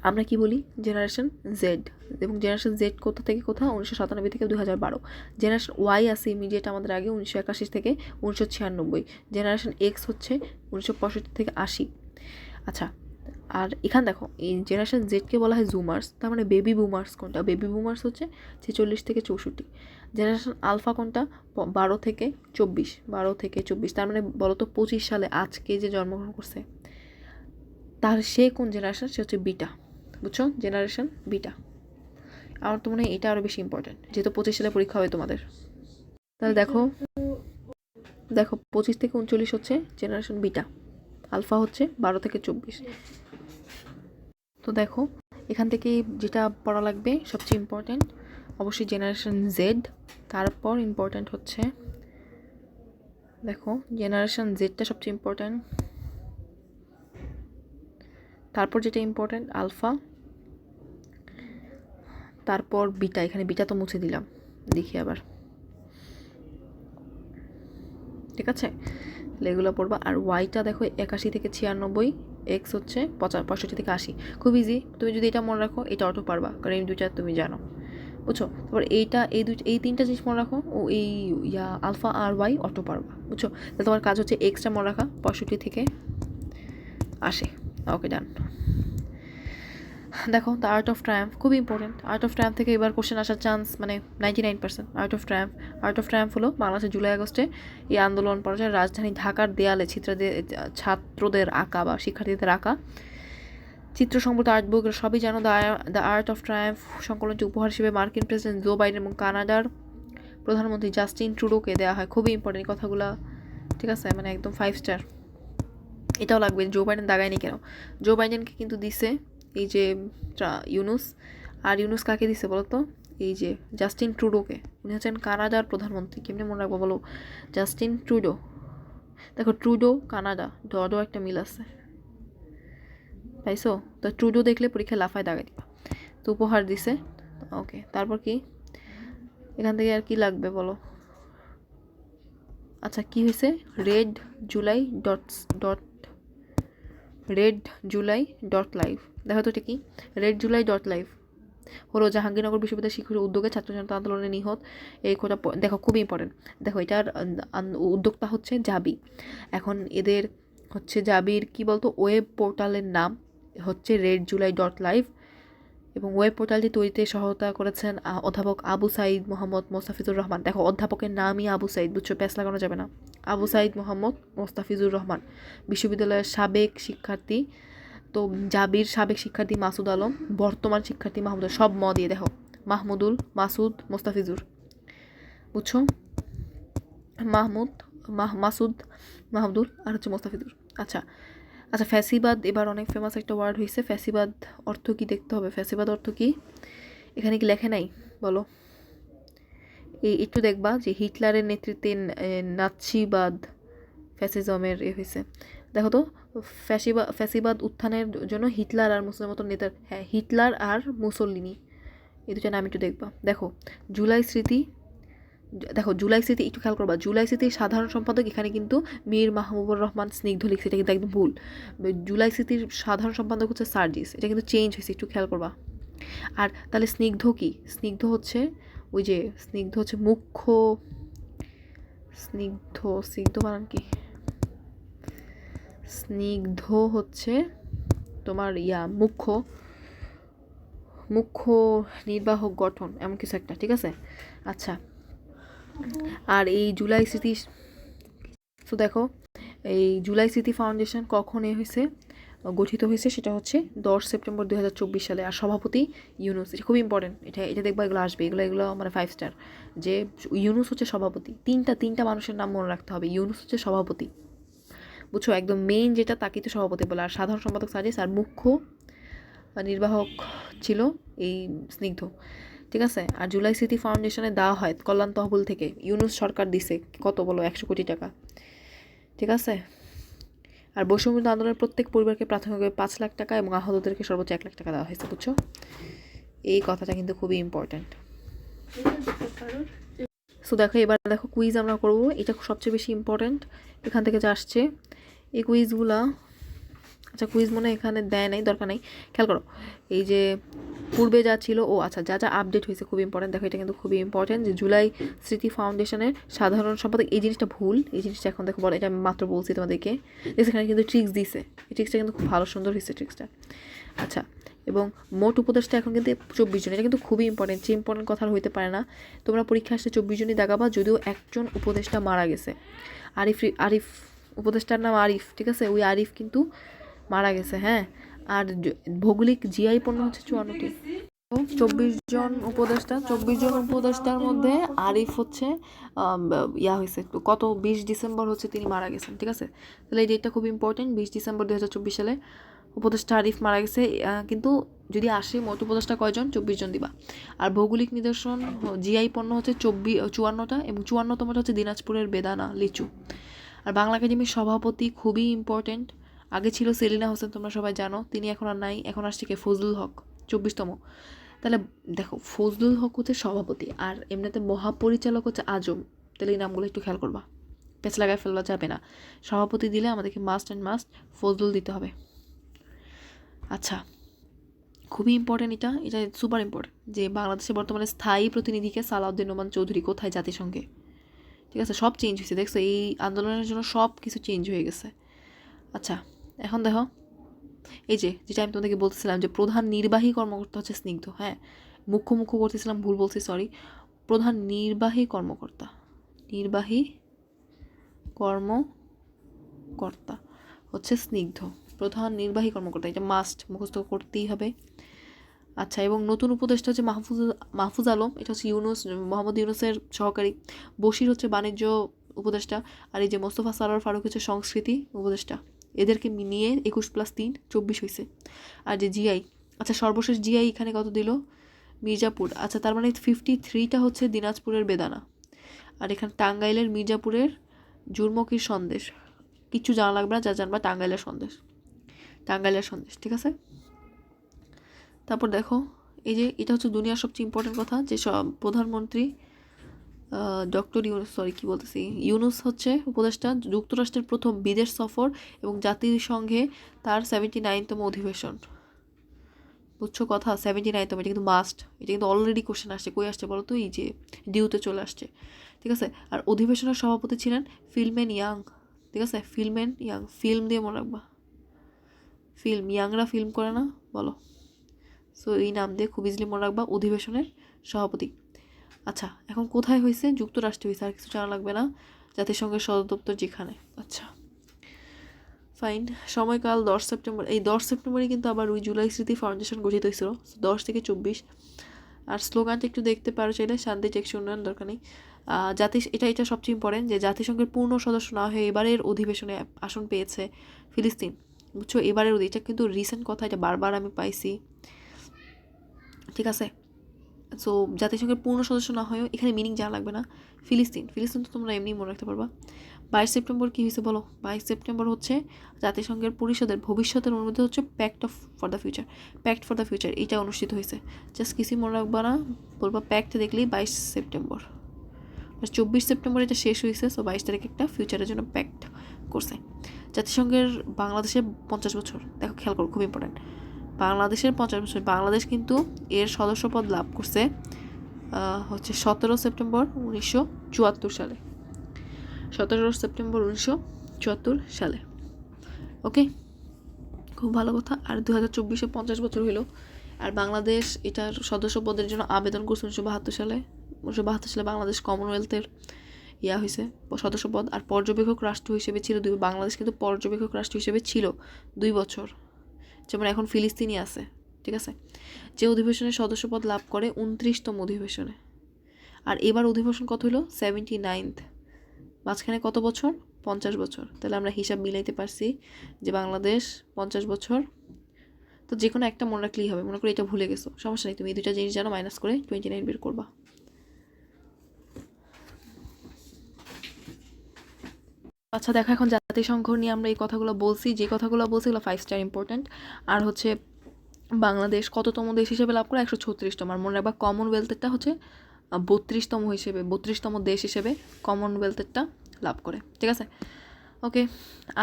Speaker 1: আমরা কি বলি জেনারেশন জেড, এবং জেনারেশন জেড কোথা থেকে কোথা 1997 থেকে 2012। জেনারেশন ওয়াই আছে ইমিডিয়েট আমাদের আগে 1981 থেকে 1996। জেনারেশন এক্স হচ্ছে 1965 থেকে 80। আচ্ছা, আর এখানে দেখো এই জেনারেশন জেডকে বলা হয় জুমার্স, তার মানে বেবি বুমার্স কোনটা? বেবি বুমার্স হচ্ছে 46 থেকে 64। জেনারেশন আলফা কোনটা? 12 থেকে 24, 12 থেকে 24, তার মানে বলো তো 25 সালে আজকে যে জন্মগ্রহণ করছে তার সে কোন জেনারেশন? সে হচ্ছে বিটা। বুঝছো? Generation beta. আমার তো মনে হয় এটা আরও বেশি ইম্পর্টেন্ট, যেহেতু 25 সালে পরীক্ষা হবে তোমাদের। তাহলে দেখো দেখো 25 থেকে 39 হচ্ছে জেনারেশন বিটা, আলফা হচ্ছে 12 থেকে 24। তো দেখো এখান থেকে যেটা পড়া লাগবে সবচেয়ে ইম্পর্টেন্ট অবশ্যই জেনারেশন জেড, তারপর ইম্পর্টেন্ট হচ্ছে দেখো জেনারেশন জেডটা সবচেয়ে ইম্পর্টেন্ট, তারপর যেটা ইম্পর্টেন্ট আলফা, তারপর বিটা। এখানে বিটা তো মুছে দিলাম, দেখি আবার, ঠিক আছে? এগুলো পড়বা। আর ওয়াইটা দেখো 81 থেকে 96, এক্স হচ্ছে 65 থেকে 80। খুব ইজি, তুমি যদি এটা মনে রাখো এটা অটো পারবা, কারণ এই দুইটা তুমি জানো, বুঝছো? তারপর এইটা এই তিনটা জিনিস মনে রাখো, ও এই আলফা আর ওয়াই অটো পারবা, বুঝছো? তাহলে তোমার কাজ হচ্ছে এক্সটা মনে রাখা 65 থেকে 80। ওকে, ডান। দেখো দ্য আর্ট অফ ট্রায়াম্ফ খুব ইম্পর্টেন্ট। আর্ট অফ ট্রায়াম্ফ থেকে এবার কোশ্চেন আসার চান্স মানে 99%। আর্ট অফ ট্রায়াম্ফ হলো বাংলাদেশের জুলাই আগস্টে এই আন্দোলন পর্যায়ে রাজধানী ঢাকার দেয়ালে ছাত্রদের আঁকা বা শিক্ষার্থীদের আঁকা চিত্র সম্পর্কে আর্ট বুক সবই জানো। দ্য আর্ট অফ ট্রায়াম্ফ সংকলনটি উপহার হিসেবে মার্কিন প্রেসিডেন্ট জো বাইডেন এবং কানাডার প্রধানমন্ত্রী জাস্টিন ট্রুডোকে দেওয়া হয়। খুবই ইম্পর্টেন্ট কথাগুলো, ঠিক আছে? মানে একদম 5 স্টার। এটাও লাগবে, জো বাইডেন দাগায়নি কেন? জো বাইডেনকে কিন্তু দিছে এই যে ইউনুস, আর ইউনুস কাকে দিছে বলো তো? এই যে জাস্টিন ট্রুডোকে। উনি হচ্ছেন কানাডার প্রধানমন্ত্রী। কেমনি মনে রাখবো বলো? Justin Trudeau. দেখো ট্রুডো কানাডা, ডডো একটা মিল আছে, পাইছো? তো ট্রুডো দেখলে পরীক্ষায় লাফায় দাগাই দিবা। তো উপহার দিছে, ওকে। তারপর কি এখান থেকে আর কি লাগবে বলো? আচ্ছা, কি হয়েছে? Red July dot live. দেখো তো এটা কি? রেড জুলাই ডট লাইভ হলো জাহাঙ্গীরনগর বিশ্ববিদ্যালয় শিক্ষকের উদ্যোগে ছাত্র জনতা আন্দোলনে নিহত এই কথা। দেখো খুবই ইম্পর্টেন্ট। দেখো এটার উদ্যোক্তা হচ্ছে জাবি। এখন এদের হচ্ছে জাবির কি বলতো ওয়েব পোর্টালের নাম হচ্ছে রেড জুলাই ডট লাইভ, এবং ওয়েব পোর্টালটি তৈরিতে সহায়তা করেছেন অধ্যাপক আবু সাইদ মোহাম্মদ মোস্তাফিজুর রহমান। দেখো অধ্যাপকের নামই আবু সাইদ, বুঝছো? প্যাস লাগানো যাবে না। আবু সাইদ মোহাম্মদ মোস্তাফিজুর রহমান বিশ্ববিদ্যালয়ের সাবেক শিক্ষার্থী। তো জাবির সাবেক শিক্ষার্থী মাসুদ আলম, বর্তমান শিক্ষার্থী মাহমুদুল, সব ম দিয়ে দেখো মাহমুদুল, মাসুদ, মোস্তাফিজুর, বুঝছো? মাসুদ, মাহমুদুল আর হচ্ছে মোস্তাফিজুর। আচ্ছা আচ্ছা, ফ্যাসিবাদ এবার অনেক ফেমাস একটা ওয়ার্ড হয়েছে। ফ্যাসিবাদ অর্থ কি দেখতে হবে। ফ্যাসিবাদ অর্থ কি এখানে কি লেখে নাই বলো? একটু দেখবা যে হিটলারের নেতৃত্বে নাৎসিবাদ ফ্যাসিজমের হয়েছে। দেখো তো ফ্যাসিবাদ উত্থানের জন্য হিটলার আর মুসলিমের মতো নেতার, হ্যাঁ হিটলার আর মুসলিনি, এই দুটো নাম একটু দেখবা। দেখো জুলাই স্মৃতি একটু খেয়াল করবা। জুলাই স্মৃতির সাধারণ সম্পাদক এখানে কিন্তু মীর মাহবুবুর রহমান স্নিগ্ধ লিখছে, এটা কিন্তু একদম ভুল। জুলাই স্মৃতির সাধারণ সম্পাদক হচ্ছে সার্জিস, এটা কিন্তু চেঞ্জ হয়েছে, একটু খেয়াল করবা। আর তাহলে স্নিগ্ধ কি? স্নিগ্ধ হচ্ছে ওই যে স্নিগ্ধ হচ্ছে মুখ্য, স্নিগ্ধ বানান কি? স্নিগ্ধ হচ্ছে তোমার মুখ্য নির্বাহক গঠন এমন কিছু একটা, ঠিক আছে? আচ্ছা, আর এই জুলাই স্মৃতি, তো দেখো এই জুলাই স্মৃতি ফাউন্ডেশন কখন গঠিত হয়েছে সেটা হচ্ছে 10 সেপ্টেম্বর 2024 সালে। আর সভাপতি ইউনুস। এটা খুব ইম্পর্টেন্ট, এটা দেখবা, এগুলো আসবে, এগুলো মানে 5 স্টার। যে ইউনুস হচ্ছে সভাপতি। তিনটা মানুষের নাম মনে রাখতে হবে। ইউনুস হচ্ছে সভাপতি, বুঝছো? একদম মেইন যেটা তাকেই তো সভাপতি বলে। আর সাধারণ সম্পাদক সার্জিস, আর মুখ্য নির্বাহক ছিল এই স্নিগ্ধ, ঠিক আছে? আর জুলাই স্মৃতি ফাউন্ডেশনে দেওয়া হয় কল্যাণ তহবিল থেকে। ইউনুস সরকার দিছে কত বলো? 100 কোটি টাকা, ঠিক আছে? আর বৈষম্য আন্দোলনের প্রত্যেক পরিবারকে প্রাথমিকভাবে 5 লাখ টাকা এবং আহতদেরকে সর্বোচ্চ 1 লাখ টাকা দেওয়া হয়েছে, বুঝছো? এই কথাটা কিন্তু খুবই ইম্পর্ট্যান্ট। সো দেখো এবার দেখো কুইজ আমরা করবো, এটা সবচেয়ে বেশি ইম্পর্ট্যান্ট। এখান থেকে যা আসছে এই কুইজগুলা, আচ্ছা কুইজ মনে এখানে দেয় নাই, দরকার নেই, খেয়াল করো এই যে পূর্বে যা ছিল, ও আচ্ছা যা যা আপডেট হয়েছে খুবই ইম্পর্টেন্ট। দেখো এটা কিন্তু খুবই ইম্পর্টেন্ট যে জুলাই স্মৃতি ফাউন্ডেশনের সাধারণ সম্পাদক, এই জিনিসটা ভুল, এই জিনিসটা এখন দেখো বলো, এটা আমি মাত্র বলছি তোমাদেরকে, এখানে কিন্তু ট্রিক্স দিছে, এই ট্রিক্সটা কিন্তু খুব ভালো সুন্দর হয়েছে ট্রিক্সটা। আচ্ছা, এবং মোট উপদেষ্টা এখন কিন্তু 24 জন, এটা কিন্তু খুবই ইম্পর্টেন্ট, যে ইম্পর্টেন্ট কথা হইতে পারে না। তোমরা পরীক্ষা আসলে 24 জনই দাগাবা, যদিও একজন উপদেষ্টা মারা গেছে, আরিফ উপদেষ্টার নাম আরিফ, ঠিক আছে, ওই আরিফ কিন্তু মারা গেছে, হ্যাঁ। আর ভৌগোলিক জিআই পণ্য হচ্ছে 54টি। 24 জন উপদেষ্টা, 24 জন উপদেষ্টার মধ্যে আরিফ হচ্ছে হয়েছে কত 20 ডিসেম্বর হচ্ছে তিনি মারা গেছেন, ঠিক আছে। তাহলে এই ডেটটা খুব ইম্পর্টেন্ট, 20 ডিসেম্বর 2024 সালে উপদেষ্টা আরিফ মারা গেছে। কিন্তু যদি আসে মোট উপদেষ্টা কয়জন, 24 জন দিবা। আর ভৌগোলিক নিদর্শন জিআই পণ্য হচ্ছে 54টা, এবং 54তমটা হচ্ছে দিনাজপুরের বেদানা লিচু। আর বাংলা একাডেমির সভাপতি খুবই ইম্পর্টেন্ট, আগে ছিল সেলিনা হোসেন, তোমরা সবাই জানো, তিনি এখন আর নাই, এখন আসছে কে, ফজলুল হক, 24তম। তাহলে দেখো ফজলুল হক হচ্ছে সভাপতি, আর এমনিতে মহাপরিচালক হচ্ছে আজম। তাহলে এই নামগুলো একটু খেয়াল করবা, পেছ লাগায় ফেলা যাবে না। সভাপতি দিলে আমাদেরকে মাস্ট অ্যান্ড মাস্ট ফজলুল দিতে হবে। আচ্ছা, খুবই ইম্পর্টেন্ট, এটা সুপার ইম্পর্টেন্ট যে বাংলাদেশে বর্তমানে স্থায়ী প্রতিনিধিকে সালাউদ্দিন নোমান চৌধুরী কোথায় জাতিসংঘে, ঠিক আছে, সব চেঞ্জ হয়েছে, দেখছো এই আন্দোলনের জন্য সব কিছু চেঞ্জ হয়ে গেছে। আচ্ছা, এখন দেখো এই যেটা আমি তোমাদেরকে বলতেছিলাম যে প্রধান নির্বাহী কর্মকর্তা হচ্ছে স্নিগ্ধ, হ্যাঁ, মুখ্য করতেছিলাম, ভুল বলছি, সরি। প্রধান নির্বাহী কর্মকর্তা হচ্ছে স্নিগ্ধ, প্রধান নির্বাহী কর্মকর্তা, এটা মাস্ট মুখস্থ করতেই হবে। আচ্ছা, এবং নতুন উপদেষ্টা হচ্ছে মাহফুজ আলম, এটা হচ্ছে মোহাম্মদ ইউনুসের সহকারী। বশির হচ্ছে বাণিজ্য উপদেষ্টা। আর এই যে মোস্তফা সরোয়ার ফারুক হচ্ছে সংস্কৃতি উপদেষ্টা। এদেরকে নিয়ে 21+3 24 হয়েছে। আর যে জিআই, আচ্ছা সর্বশেষ জিআই এখানে কত দিল, মির্জাপুর, আচ্ছা তার মানে 53টা হচ্ছে দিনাজপুরের বেদানা। আর এখানে টাঙ্গাইলের মির্জাপুরের জুরমকির সন্দেশ, কিচ্ছু জানা লাগবে না, যা জানবা টাঙ্গাইলের সন্দেশ, ঠিক আছে। তারপর দেখো এই যে এটা হচ্ছে দুনিয়ার সবচেয়ে ইম্পর্টেন্ট কথা, যে প্রধানমন্ত্রী ডক্টর ইউনুস হচ্ছে উপদেষ্টা, যুক্তরাষ্ট্রের প্রথম বিদেশ সফর এবং জাতিসংঘে তার 79তম অধিবেশন, বুঝছো কথা, 79তম, এটা কিন্তু মাস্ট, এটা কিন্তু অলরেডি কোশ্চেন আসছে, কই আসছে বলো তো, এই যে ডিউতে চলে আসছে, ঠিক আছে। আর অধিবেশনের সভাপতি ছিলেন ফিল্মেন ইয়াং, ঠিক আছে, ফিল্মেন ইয়াং, ফিল্ম দিয়ে মনে রাখবা, ইয়াংরা ফিল্ম করে না, বলো, সো এই নাম দিয়ে খুব ইজিলি মনে রাখবা, অধিবেশনের সভাপতি। আচ্ছা, এখন কোথায় হয়েছে, যুক্তরাষ্ট্রে হয়েছে, আর কিছু জানা লাগবে না, জাতিসংঘের সদর দপ্তর যেখানে। আচ্ছা ফাইন, সময়কাল 10 সেপ্টেম্বর, এই 10 সেপ্টেম্বরে কিন্তু আবার ওই জুলাই স্মৃতি ফাউন্ডেশন গঠিত হয়েছিল, 10 থেকে 24। আর স্লোগানটা একটু দেখতে পারো চাইলে, শান্তি টেকসই উন্নয়ন, দরকার নেই। এটা সবচেয়ে ইম্পর্টেন্ট যে জাতিসংঘের পূর্ণ সদস্য না হয়ে এবারের অধিবেশনে আসন পেয়েছে ফিলিস্তিন, বুঝছো, এবারের এটা কিন্তু রিসেন্ট কথা, এটা বারবার আমি পাইছি, ঠিক আছে। সো জাতিসংঘের পূর্ণ সদস্য না হয়েও এখানে মিনিং জানা লাগবে না, ফিলিস্তিন তো তোমরা এমনি মনে রাখতে পারবা। 22 সেপ্টেম্বর কী হয়েছে বলো, 22 সেপ্টেম্বর হচ্ছে জাতিসংঘের পরিষদের ভবিষ্যতের অনুমোদিত হচ্ছে প্যাক্ট ফর দ্য ফিউচার, এইটা অনুষ্ঠিত হয়েছে, জাস্ট কিছু মনে রাখবা না, বলবা প্যাক্ট দেখলেই 22 সেপ্টেম্বর। 24 সেপ্টেম্বর এটা শেষ হয়েছে, সো 22 তারিখ একটা ফিউচারের জন্য প্যাক্ট করছে। জাতিসংঘের বাংলাদেশে 50 বছর, দেখো খেয়াল করো, খুব ইম্পর্টেন্ট, বাংলাদেশের 50 বছর, বাংলাদেশ কিন্তু এর সদস্যপদ লাভ করছে হচ্ছে 17 সেপ্টেম্বর 1974 সালে, 17 সেপ্টেম্বর 1974 সালে, ওকে, খুব ভালো কথা। আর 2024-এ 50 বছর হইল। আর বাংলাদেশ এটার সদস্যপদের জন্য আবেদন করছে 1972 সালে, 1972 সালে বাংলাদেশ কমনওয়েলথের হয়েছে সদস্যপদ। আর পর্যবেক্ষক রাষ্ট্র হিসেবে ছিল বাংলাদেশ কিন্তু পর্যবেক্ষক রাষ্ট্র হিসেবে ছিল 2 বছর, যেমন এখন ফিলিস্তিনি আছে, ঠিক আছে। যে অধিবেশনের সদস্যপদ লাভ করে 29তম অধিবেশনে। আর এবার অধিবেশন কত হলো, 79th, মাঝখানে কত বছর, 50 বছর। তাহলে আমরা হিসাব মিলাইতে পারছি যে বাংলাদেশ 50 বছর। তো যে কোনো একটা মনে রাখলেই হবে, মনে করে এটা ভুলে গেছো, সমস্যা নেই, তুমি এই দুইটা জিনিস জানো, মাইনাস করে 29 বের করবা। আচ্ছা দেখো, এখন জাতিসংঘ নিয়ে আমরা এই কথাগুলো বলছি, যে কথাগুলো বলছি এগুলো 5 স্টার ইম্পর্টেন্ট। আর হচ্ছে বাংলাদেশ কততম দেশ হিসেবে লাভ করে, 136তম। আর মনে রাখবা কমনওয়েলথেরটা হচ্ছে 32তম দেশ হিসেবে কমনওয়েলথেরটা লাভ করে, ঠিক আছে। ওকে,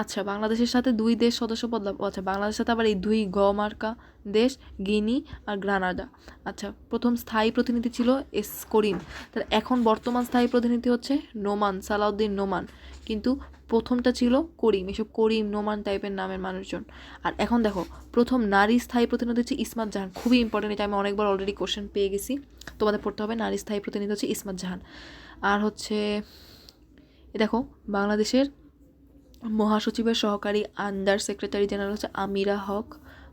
Speaker 1: আচ্ছা বাংলাদেশের সাথে 2 দেশ সদস্য পদ লাভ, আচ্ছা বাংলাদেশের সাথে আবার এই 2 মার্কা দেশ, গিনি আর গ্রানাডা। আচ্ছা, প্রথম স্থায়ী প্রতিনিধি ছিল এস করিম, তাহলে এখন বর্তমান স্থায়ী প্রতিনিধি হচ্ছে নোমান, সালাউদ্দিন নোমান, কিন্তু প্রথমটা ছিল করিম। এসব করিম নোমান টাইপের নামের মানুষজন। আর এখন দেখো, প্রথম নারী স্থায়ী প্রতিনিধি হচ্ছে ইসমাত জাহান, খুবই ইম্পর্টেন্ট, এটা আমি অনেকবার অলরেডি কোশ্চেন পেয়ে গেছি, তোমাদের পড়তে হবে। নারী স্থায়ী প্রতিনিধি হচ্ছে ইসমাত জাহান। আর হচ্ছে দেখো, বাংলাদেশের মহাসচিবের সহকারী আন্ডার সেক্রেটারি জেনারেল হচ্ছে আমিরা হক,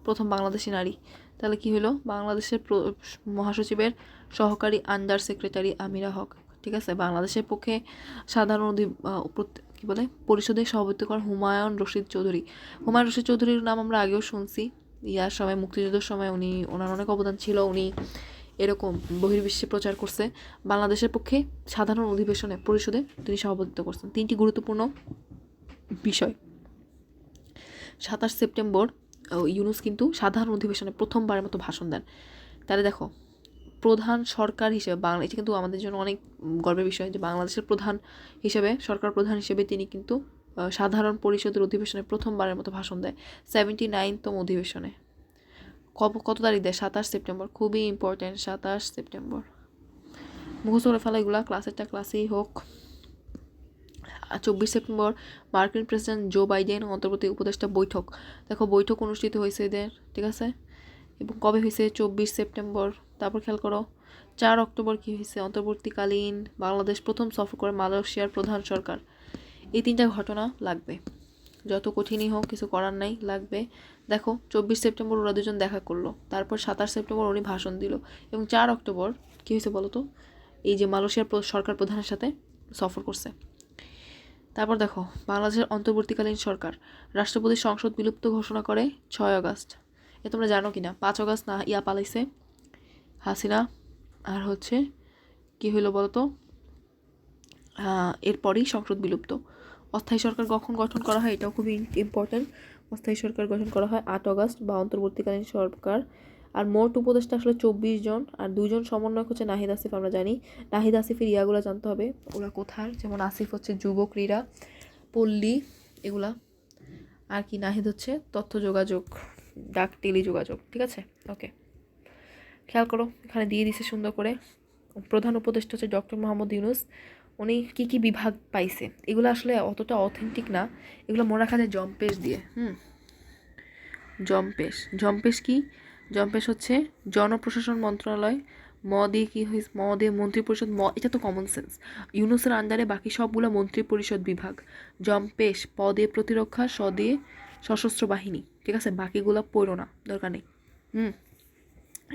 Speaker 1: প্রথম বাংলাদেশি নারী। তাহলে কি হলো, বাংলাদেশের মহাসচিবের সহকারী আন্ডার সেক্রেটারি আমিরা হক। ঠিক আছে, বাংলাদেশের পক্ষে সাধারণ কী বলে পরিষদের সভাপতিত্ব করেন হুমায়ুন রশিদ চৌধুরী। হুমায়ুন রশিদ চৌধুরীর নাম আমরা আগেও শুনছি, ইয়ার সময় মুক্তিযুদ্ধের সময় ওনার অনেক অবদান ছিল, উনি এরকম বহির্বিশ্বে প্রচার করছে। বাংলাদেশের পক্ষে সাধারণ অধিবেশনে পরিষদে তিনি সভাপতিত্ব করছেন। 3টি গুরুত্বপূর্ণ বিষয়। 27 সেপ্টেম্বর ইউনূস কিন্তু সাধারণ অধিবেশনে প্রথমবারের মতো ভাষণ দেন। তাহলে দেখো, প্রধান সরকার হিসেবে বাংলা, এটা কিন্তু আমাদের জন্য অনেক গর্বের বিষয় যে বাংলাদেশের প্রধান হিসেবে, সরকার প্রধান হিসেবে তিনি কিন্তু সাধারণ পরিষদের অধিবেশনে প্রথমবারের মতো ভাষণ দেয়, 79তম অধিবেশনে। কত তারিখ দেয়? 27 সেপ্টেম্বর, খুবই ইম্পর্টেন্ট, 27 সেপ্টেম্বর। মুখস্থ করে ফেলা এগুলা, ক্লাসেরটা ক্লাসেই হোক। 24 সেপ্টেম্বর মার্কিন প্রেসিডেন্ট জো বাইডেন অন্তর্বর্তী উপদেষ্টা বৈঠক। দেখো, বৈঠক অনুষ্ঠিত হয়েছে এদের, ঠিক আছে, এবং কবে হয়েছে? 24 সেপ্টেম্বর। তারপর খেয়াল করো, 4 অক্টোবর কী হয়েছে? অন্তর্বর্তীকালীন বাংলাদেশ প্রথম সফর করে মালয়েশিয়ার প্রধান সরকার। এই 3টা ঘটনা লাগবে, যত কঠিনই হোক, কিছু করার নাই, লাগবে। দেখো, 24 সেপ্টেম্বর ওরা দুজন দেখা করলো, তারপর 27 সেপ্টেম্বর উনি ভাষণ দিল, এবং 4 অক্টোবর কী হয়েছে বলো তো? এই যে মালয়েশিয়ার সরকার প্রধানের সাথে সফর করছে। তারপর দেখো, বাংলাদেশের অন্তর্বর্তীকালীন সরকার রাষ্ট্রপতি সংসদ বিলুপ্ত ঘোষণা করে 6 আগস্ট। এ তোমরা জানো কি না? 5 আগস্ট না পালাইছে হাসিনা। আর হচ্ছে কি হইলো বলতো, এরপরই সংসদ বিলুপ্ত। অস্থায়ী সরকার কখন গঠন করা হয়? এটাও খুবই ইম্পর্টেন্ট। অস্থায়ী সরকার গঠন করা হয় 8 আগস্ট, বা অন্তর্বর্তীকালীন সরকার। আর মোট উপদেষ্টা আসলে 24 জন, আর 2 জন সমন্বয়ক হচ্ছে নাহিদ আসিফ। আমরা জানি নাহিদ আসিফের ইয়াগুলো জানতে হবে, ওরা কোথার, যেমন আসিফ হচ্ছে যুব ক্রীড়া, পল্লী, এগুলা। আর কি নাহিদ হচ্ছে তথ্য যোগাযোগ, ডাক টেলি যোগাযোগ। ঠিক আছে, ওকে, খেয়াল করো, এখানে দিয়ে দিছে সুন্দর করে। প্রধান উপদেষ্টা হচ্ছে ডক্টর মোহাম্মদ ইউনূস। উনি কী কী বিভাগ পাইছে, এগুলো আসলে অতটা অথেন্টিক না, এগুলো মনে রাখা যায় জম্পেশ দিয়ে। জম্পেশ কি? জম্পেশ হচ্ছে জনপ্রশাসন মন্ত্রণালয়। দিয়ে কি হয়েছে? দিয়ে মন্ত্রিপরিষদ। এটা তো কমন সেন্স। ইউনূসের আন্ডারে বাকি সবগুলো মন্ত্রিপরিষদ বিভাগ। জম্পেশ দিয়ে প্রতিরক্ষা, দিয়ে সশস্ত্র বাহিনী। ঠিক আছে, বাকিগুলো পড়ো না, দরকার নেই।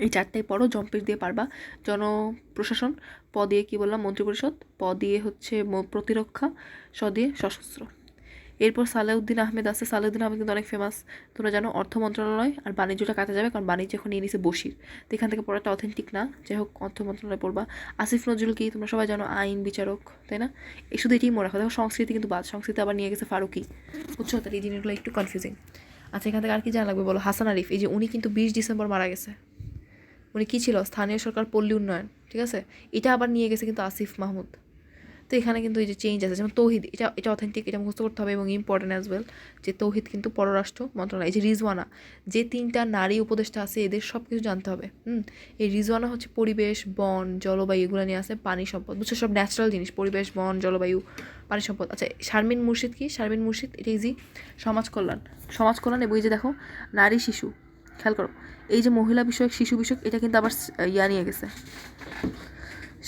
Speaker 1: এই 4টাই পড়ো, জম্পেশ দিয়ে পারবা। জনপ্রশাসন, দিয়ে কি বললাম? মন্ত্রিপরিষদ। দিয়ে হচ্ছে প্রতিরক্ষা, দিয়ে সশস্ত্র। এরপর সালেউদ্দিন আহমেদ আছে। সালেউদ্দিন আহমেদ কিন্তু অনেক ফেমাস, তোমরা জানো। অর্থ মন্ত্রণালয়, আর বাণিজ্যটা কাটা যাবে, কারণ বাণিজ্য এখন নিয়ে নিছে বসির, তো এখান থেকে পড়াটা অথেন্টিক না। যাই হোক, অর্থ মন্ত্রণালয় পড়বা। আসিফ নজরুল কি? তোমরা সবাই জানো, আইন বিচারক, তাই না? এই শুধু এটাই মনে রাখো। দেখো, সংস্কৃতি কিন্তু বাদ, সংস্কৃতি আবার নিয়ে গেছে ফারুকি, বুঝছো? তাহলে এই জিনিসগুলো একটু কনফিউজিং। আচ্ছা, এখান থেকে আর কি জানা লাগবে বলো? হাসান আরিফ, এই যে উনি কিন্তু 20 ডিসেম্বর মারা গেছে। উনি কী ছিল? স্থানীয় সরকার, পল্লী উন্নয়ন। ঠিক আছে, এটা আবার নিয়ে গেছে কিন্তু আসিফ মাহমুদ। তো এখানে কিন্তু এই যে চেঞ্জ আছে, যেমন তৌহিদ, এটা অথেন্টিক, এটা মুখস্থ করতে হবে, এবং ইম্পর্টেন্ট অ্যাজ ওয়েল, যে তৌহিদ কিন্তু পররাষ্ট্র মন্ত্রণালয়। এই যে রিজওয়ানা, যে 3টা নারী উপদেষ্টা আছে, এদের সব কিছু জানতে হবে। এই রিজওয়ানা হচ্ছে পরিবেশ, বন, জলবায়ু, এগুলো নিয়ে আছে। পানি সম্পদ, বুঝছো? সব ন্যাচারাল জিনিস, পরিবেশ, বন, জলবায়ু, পানি সম্পদ। আচ্ছা, শারমিন মুর্শিদ কি? শারমিন মুর্শিদ, এটা ইজি, সমাজ কল্যাণ। এবং এই যে দেখো, নারী শিশু, খেয়াল করো, এই যে মহিলা বিষয়ক, শিশু বিষয়ক, এটা কিন্তু আবার নিয়ে গেছে,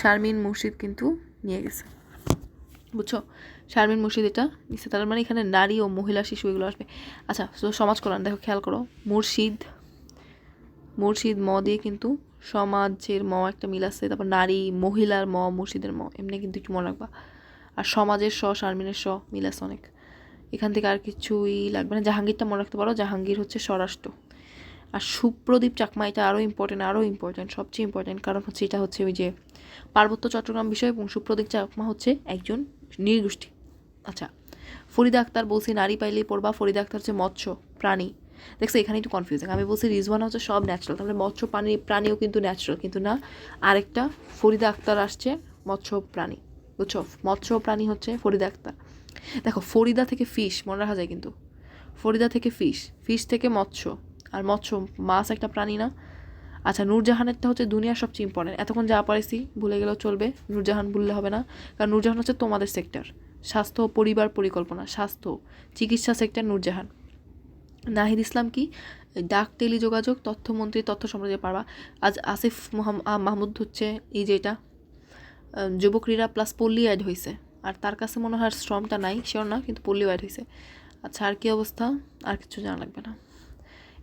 Speaker 1: শারমিন মুর্শিদ কিন্তু নিয়ে গেছে, বুঝছো? শারমিন মুর্শিদ এটা নিচ্ছে, তার মানে এখানে নারী ও মহিলা, শিশু এগুলো আসবে। আচ্ছা, তো সমাজ কল্যাণ, দেখো খেয়াল করো, মুর্শিদ দিয়ে কিন্তু সমাজের একটা মিল আছে, তারপর নারী, মহিলার মুর্শিদের এমনি কিন্তু একটু মনে রাখবা। আর সমাজের শারমিনের মিল আছে অনেক। এখান থেকে আর কিছুই লাগবে না। জাহাঙ্গীরটা মনে রাখতে পারো, জাহাঙ্গীর হচ্ছে স্বরাষ্ট্র। আর সুপ্রদীপ চাকমা, এটা আরও ইম্পর্টেন্ট, সবচেয়ে ইম্পর্টেন্ট, কারণ হচ্ছে এটা হচ্ছে ওই যে পার্বত্য চট্টগ্রাম বিষয়, এবং সুপ্রদীপ চাকমা হচ্ছে একজন নৃগোষ্ঠী। আচ্ছা, ফরিদা আক্তার, বলছি নারী পাইলেই পড়বা। ফরিদা আক্তার হচ্ছে মৎস্য প্রাণী। দেখছো, এখানে একটু কনফিউজিং। আমি বলছি রিজওয়ানা হচ্ছে সব ন্যাচারাল, তাহলে মৎস্য প্রাণীও কিন্তু ন্যাচারাল, কিন্তু না, আরেকটা ফরিদা আক্তার আসছে মৎস্য প্রাণী, বুঝছো? মৎস্য প্রাণী হচ্ছে ফরিদা আক্তার। দেখো ফরিদা থেকে ফিশ মনে রাখা যায় কিন্তু, ফরিদা থেকে ফিশ, ফিশ থেকে মৎস্য, আর মৎস্য মাছ একটা প্রাণী না। আচ্ছা নূরজাহানেরটা হচ্ছে দুনিয়ার সবচেয়ে ইম্পর্টেন্ট, এতক্ষণ যা পারিছি ভুলে গেলেও চলবে, নূরজাহান ভুললে হবে না, কারণ নূরজাহান হচ্ছে তোমাদের সেক্টর, স্বাস্থ্য পরিবার পরিকল্পনা, স্বাস্থ্য চিকিৎসা সেক্টর নূরজাহান। নাহিদ ইসলাম কি, ডাক টেলিযোগাযোগ তথ্যমন্ত্রী, তথ্য সম্প্রচার পারবা। আজ আসিফ মাহমুদ হচ্ছে এই যে এটা যুব ক্রীড়া প্লাস পল্লী অ্যাড হয়েছে, আর তার কাছে মনে হয় শ্রমটা নাই শিওর না, কিন্তু পল্লীও অ্যাড হয়েছে। আচ্ছা আর কী অবস্থা, আর কিছু জানা লাগবে না।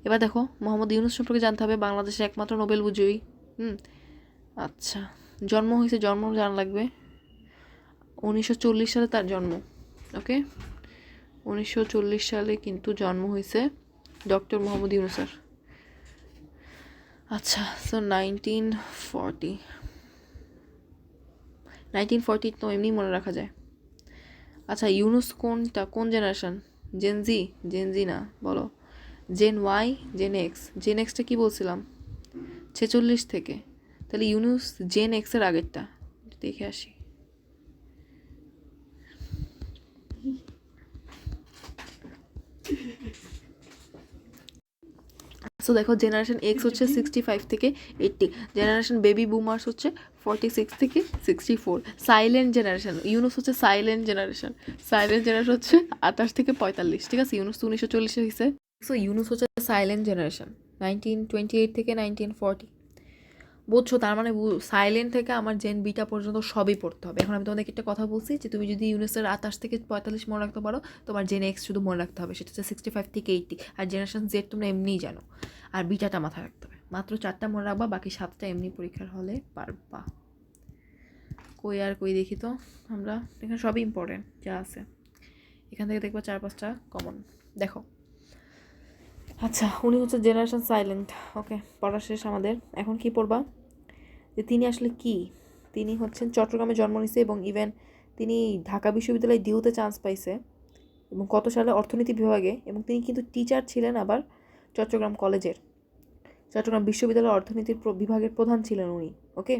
Speaker 1: এবার দেখো মোহাম্মদ ইউনুস সম্পর্কে জানতে হবে, বাংলাদেশের একমাত্র নোবেল বিজয়ী। আচ্ছা জন্ম হয়েছে, জন্ম জানা লাগবে, 1940 সালে তার জন্ম। ওকে 1940 সালে কিন্তু জন্ম হয়েছে ডক্টর মোহাম্মদ ইউনুসের। আচ্ছা সো 1940 তো এমনি মনে রাখা যায়। আচ্ছা ইউনুস কোনটা, কোন জেনারেশন, জেনজি, জেনজি না বলো, Gen Y, Gen X, Gen এক্সটা কী বলছিলাম 46 থেকে, তাহলে ইউনুস জেন এক্সের আগেরটা দেখে আসি। সো দেখো জেনারেশন এক্স হচ্ছে 65 থেকে 80, জেনারেশন বেবি বুমার্স হচ্ছে 46 থেকে 64, সাইলেন্ট জেনারেশন ইউনুস হচ্ছে সাইলেন্ট জেনারেশন, সাইলেন্ট জেনারেশন হচ্ছে 28 থেকে 45, ঠিক আছে, ইউনুস তো 1940 হয়েছে। সো ইউনুস হচ্ছে সাইলেন্ট জেনারেশন 1928 থেকে 1940, বুঝছো, তার মানে সাইলেন্ট থেকে আমার জেন বিটা পর্যন্ত সবই পড়তে হবে। এখন আমি তোমাদেরকে একটা কথা বলছি যে তুমি যদি ইউনুসের 28 থেকে 45 মনে রাখতে পারো, তোমার জেন এক্স শুধু মনে রাখতে হবে, সেটা হচ্ছে 65 থেকে 80, আর জেনারেশন জেড তোমরা এমনিই জানো, আর বিটাটা মাথায় রাখতে হবে, মাত্র 4টা মনে রাখবা, বাকি 7টা এমনি পরীক্ষার হলে পারবা। কই আর কই দেখি তো, আমরা এখানে সবই ইম্পর্টেন্ট যা আছে, এখান থেকে দেখবো 4-5টা কমন। দেখো আচ্ছা উনি হচ্ছে জেনারেশন সাইলেন্ট, ওকে পড়া শেষ আমাদের। এখন কি পড়বা, যে তিনি আসলে কি, তিনি হচ্ছেন চট্টগ্রামে জন্ম নিয়েছে এবং ইভেন তিনি ঢাকা বিশ্ববিদ্যালয়ে ডিউতে চান্স পাইছে এবং কত সালে অর্থনীতি বিভাগে, এবং তিনি কিন্তু টিচার ছিলেন আবার চট্টগ্রাম কলেজের, চট্টগ্রাম বিশ্ববিদ্যালয়ের অর্থনীতির বিভাগের প্রধান ছিলেন উনি। ওকে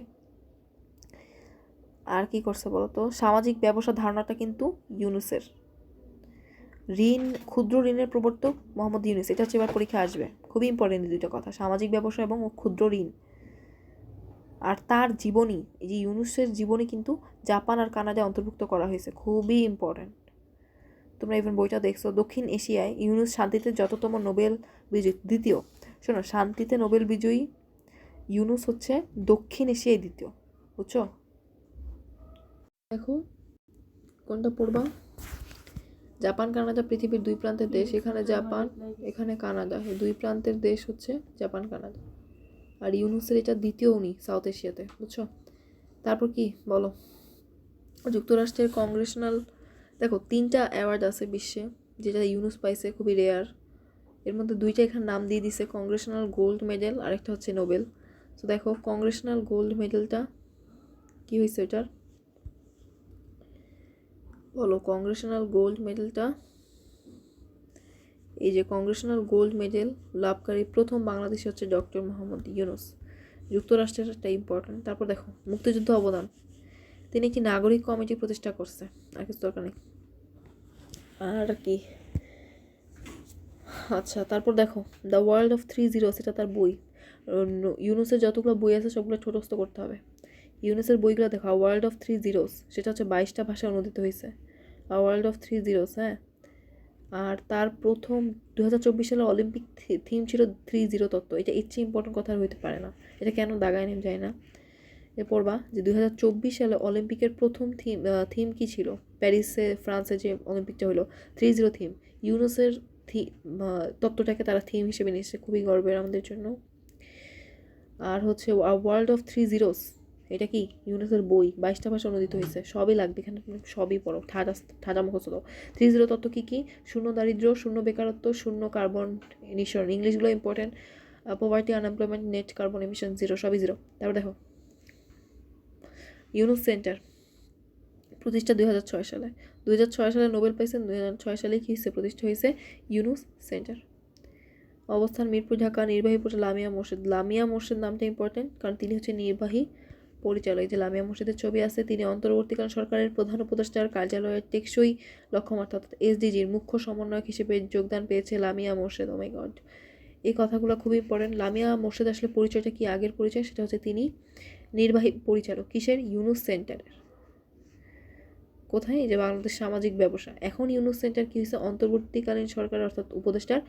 Speaker 1: আর কি করছে বলো তো, সামাজিক ব্যবসা ধারণাটা কিন্তু ইউনুসের, ঋণ ক্ষুদ্র ঋণের প্রবর্তক মোহাম্মদ ইউনুস, এটা হচ্ছে এবার পরীক্ষা আসবে, খুবই ইম্পর্টেন্ট দুইটা কথা, সামাজিক ব্যবসা এবং ক্ষুদ্র ঋণ। আর তার জীবনী, এই যে ইউনুসের জীবনী কিন্তু জাপান আর কানাডায় অন্তর্ভুক্ত করা হয়েছে, খুবই ইম্পর্টেন্ট, তোমরা ইভেন বইটা দেখছো। দক্ষিণ এশিয়ায় ইউনুস শান্তিতে যততম নোবেল বিজয়ী, দ্বিতীয়, শোনো শান্তিতে নোবেল বিজয়ী ইউনুস হচ্ছে দক্ষিণ এশিয়ায় দ্বিতীয়, বুঝছো। দেখো কোনটা পড়বা, জাপান কানাডা পৃথিবীর দুই প্রান্তের দেশ, এখানে জাপান এখানে কানাডা, এই দুই প্রান্তের দেশ হচ্ছে জাপান কানাডা, আর ইউনুসের এটা দ্বিতীয় উনি সাউথ এশিয়াতে, বুঝছো। তারপর কি বলো, যুক্তরাষ্ট্রের কংগ্রেশনাল, দেখো 3টা অ্যাওয়ার্ড আছে বিশ্বে যেটা ইউনুস পাইছে, খুবই রেয়ার, এর মধ্যে 2টা এখানে নাম দিয়ে দিছে, কংগ্রেশনাল গোল্ড মেডেল আর একটা হচ্ছে নোবেল। তো দেখো কংগ্রেশনাল গোল্ড মেডেলটা কি হয়েছে এটার, বলো কংগ্রেশনাল গোল্ড মেডেলটা, এই যে কংগ্রেশনাল গোল্ড মেডেল লাভকারী প্রথম বাংলাদেশি হচ্ছে ডক্টর মোহাম্মদ ইউনুস, যুক্তরাষ্ট্রের একটা ইম্পর্টেন্ট। তারপর দেখো মুক্তিযুদ্ধ অবদান, তিনি একটি নাগরিক কমিটি প্রতিষ্ঠা করছে, আর কিছু দরকার নেই। আর কি আচ্ছা তারপর দেখো দ্য ওয়ার্ল্ড অফ 3 জিরোস, এটা তার বই, ইউনুসের যতগুলো বই আছে সবগুলো ছোটস্থ করতে হবে। ইউনুসের বইগুলো দেখো, ওয়ার্ল্ড অফ 3 জিরোস, সেটা হচ্ছে 22টা ভাষায় অনুদিত হয়েছে, ওয়ার্ল্ড অফ 3 জিরোস, হ্যাঁ। আর তার প্রথম 2024 সালে অলিম্পিক থিম ছিল 3 জিরো তত্ত্ব, এটা এর চেয়ে ইম্পর্টেন্ট কথা হইতে পারে না, এটা কেন দাগায় নেম যায় না। এরপর বা যে 2024 সালে অলিম্পিকের প্রথম থিম কী ছিল, প্যারিসে ফ্রান্সে যে অলিম্পিকটা হলো 3 জিরো থিম, ইউনুসের তত্ত্বটাকে তারা থিম হিসেবে নিয়েছে, খুবই গর্বের আমাদের জন্য। আর হচ্ছে ওয়ার্ল্ড অফ 3 জিরোস, এটা কি ইউনুসের বই, 22টা ভাষা অনুদিত হয়েছে, সবই লাগবে এখানে, সবই পড়ো, ঠাজা মুখস্থ দাও। 3 জিরো তত্ত্ব কী কী, শূন্য দারিদ্র্য, শূন্য বেকারত্ব, শূন্য কার্বন নিঃসরণ, ইংলিশগুলো important, poverty unemployment, net carbon emission zero, সবই জিরো। তারপর দেখো ইউনুস সেন্টার প্রতিষ্ঠা 2006 সালে, 2006 সালে নোবেল পাইছেন, 2006 সালে কী হয়েছে, প্রতিষ্ঠা হয়েছে ইউনুস সেন্টার। অবস্থান মিরপুর ঢাকা, নির্বাহী পরিষদ লামিয়া মোর্শেদ, লামিয়া মোর্শেদ নামটা ইম্পর্টেন্ট কারণ তিনি হচ্ছে নির্বাহী পরিচালক, যে লামিয়া মোর্শেদের ছবি আছে, তিনি অন্তর্বর্তীকালীন সরকারের প্রধান উপদেষ্টার কার্যালয়ের টেকসই লক্ষ্যমাত্রা অর্থাৎ এসডিজির মুখ্য সমন্বয়ক হিসেবে যোগদান পেয়েছে লামিয়া মোর্শেদ। ও মাই গড, এই কথাগুলো খুবই ইম্পর্টেন্ট। লামিয়া মোর্শেদ আসলে পরিচয়টা কি, আগের পরিচয় সেটা হচ্ছে তিনি নির্বাহী পরিচালক কিসের, ইউনুস সেন্টারের। কোথায়, যে বাংলাদেশ সামাজিক ব্যবসা। এখন ইউনুস সেন্টার কি হয়েছে, অন্তর্বর্তীকালীন সরকার অর্থাৎ উপদেষ্টার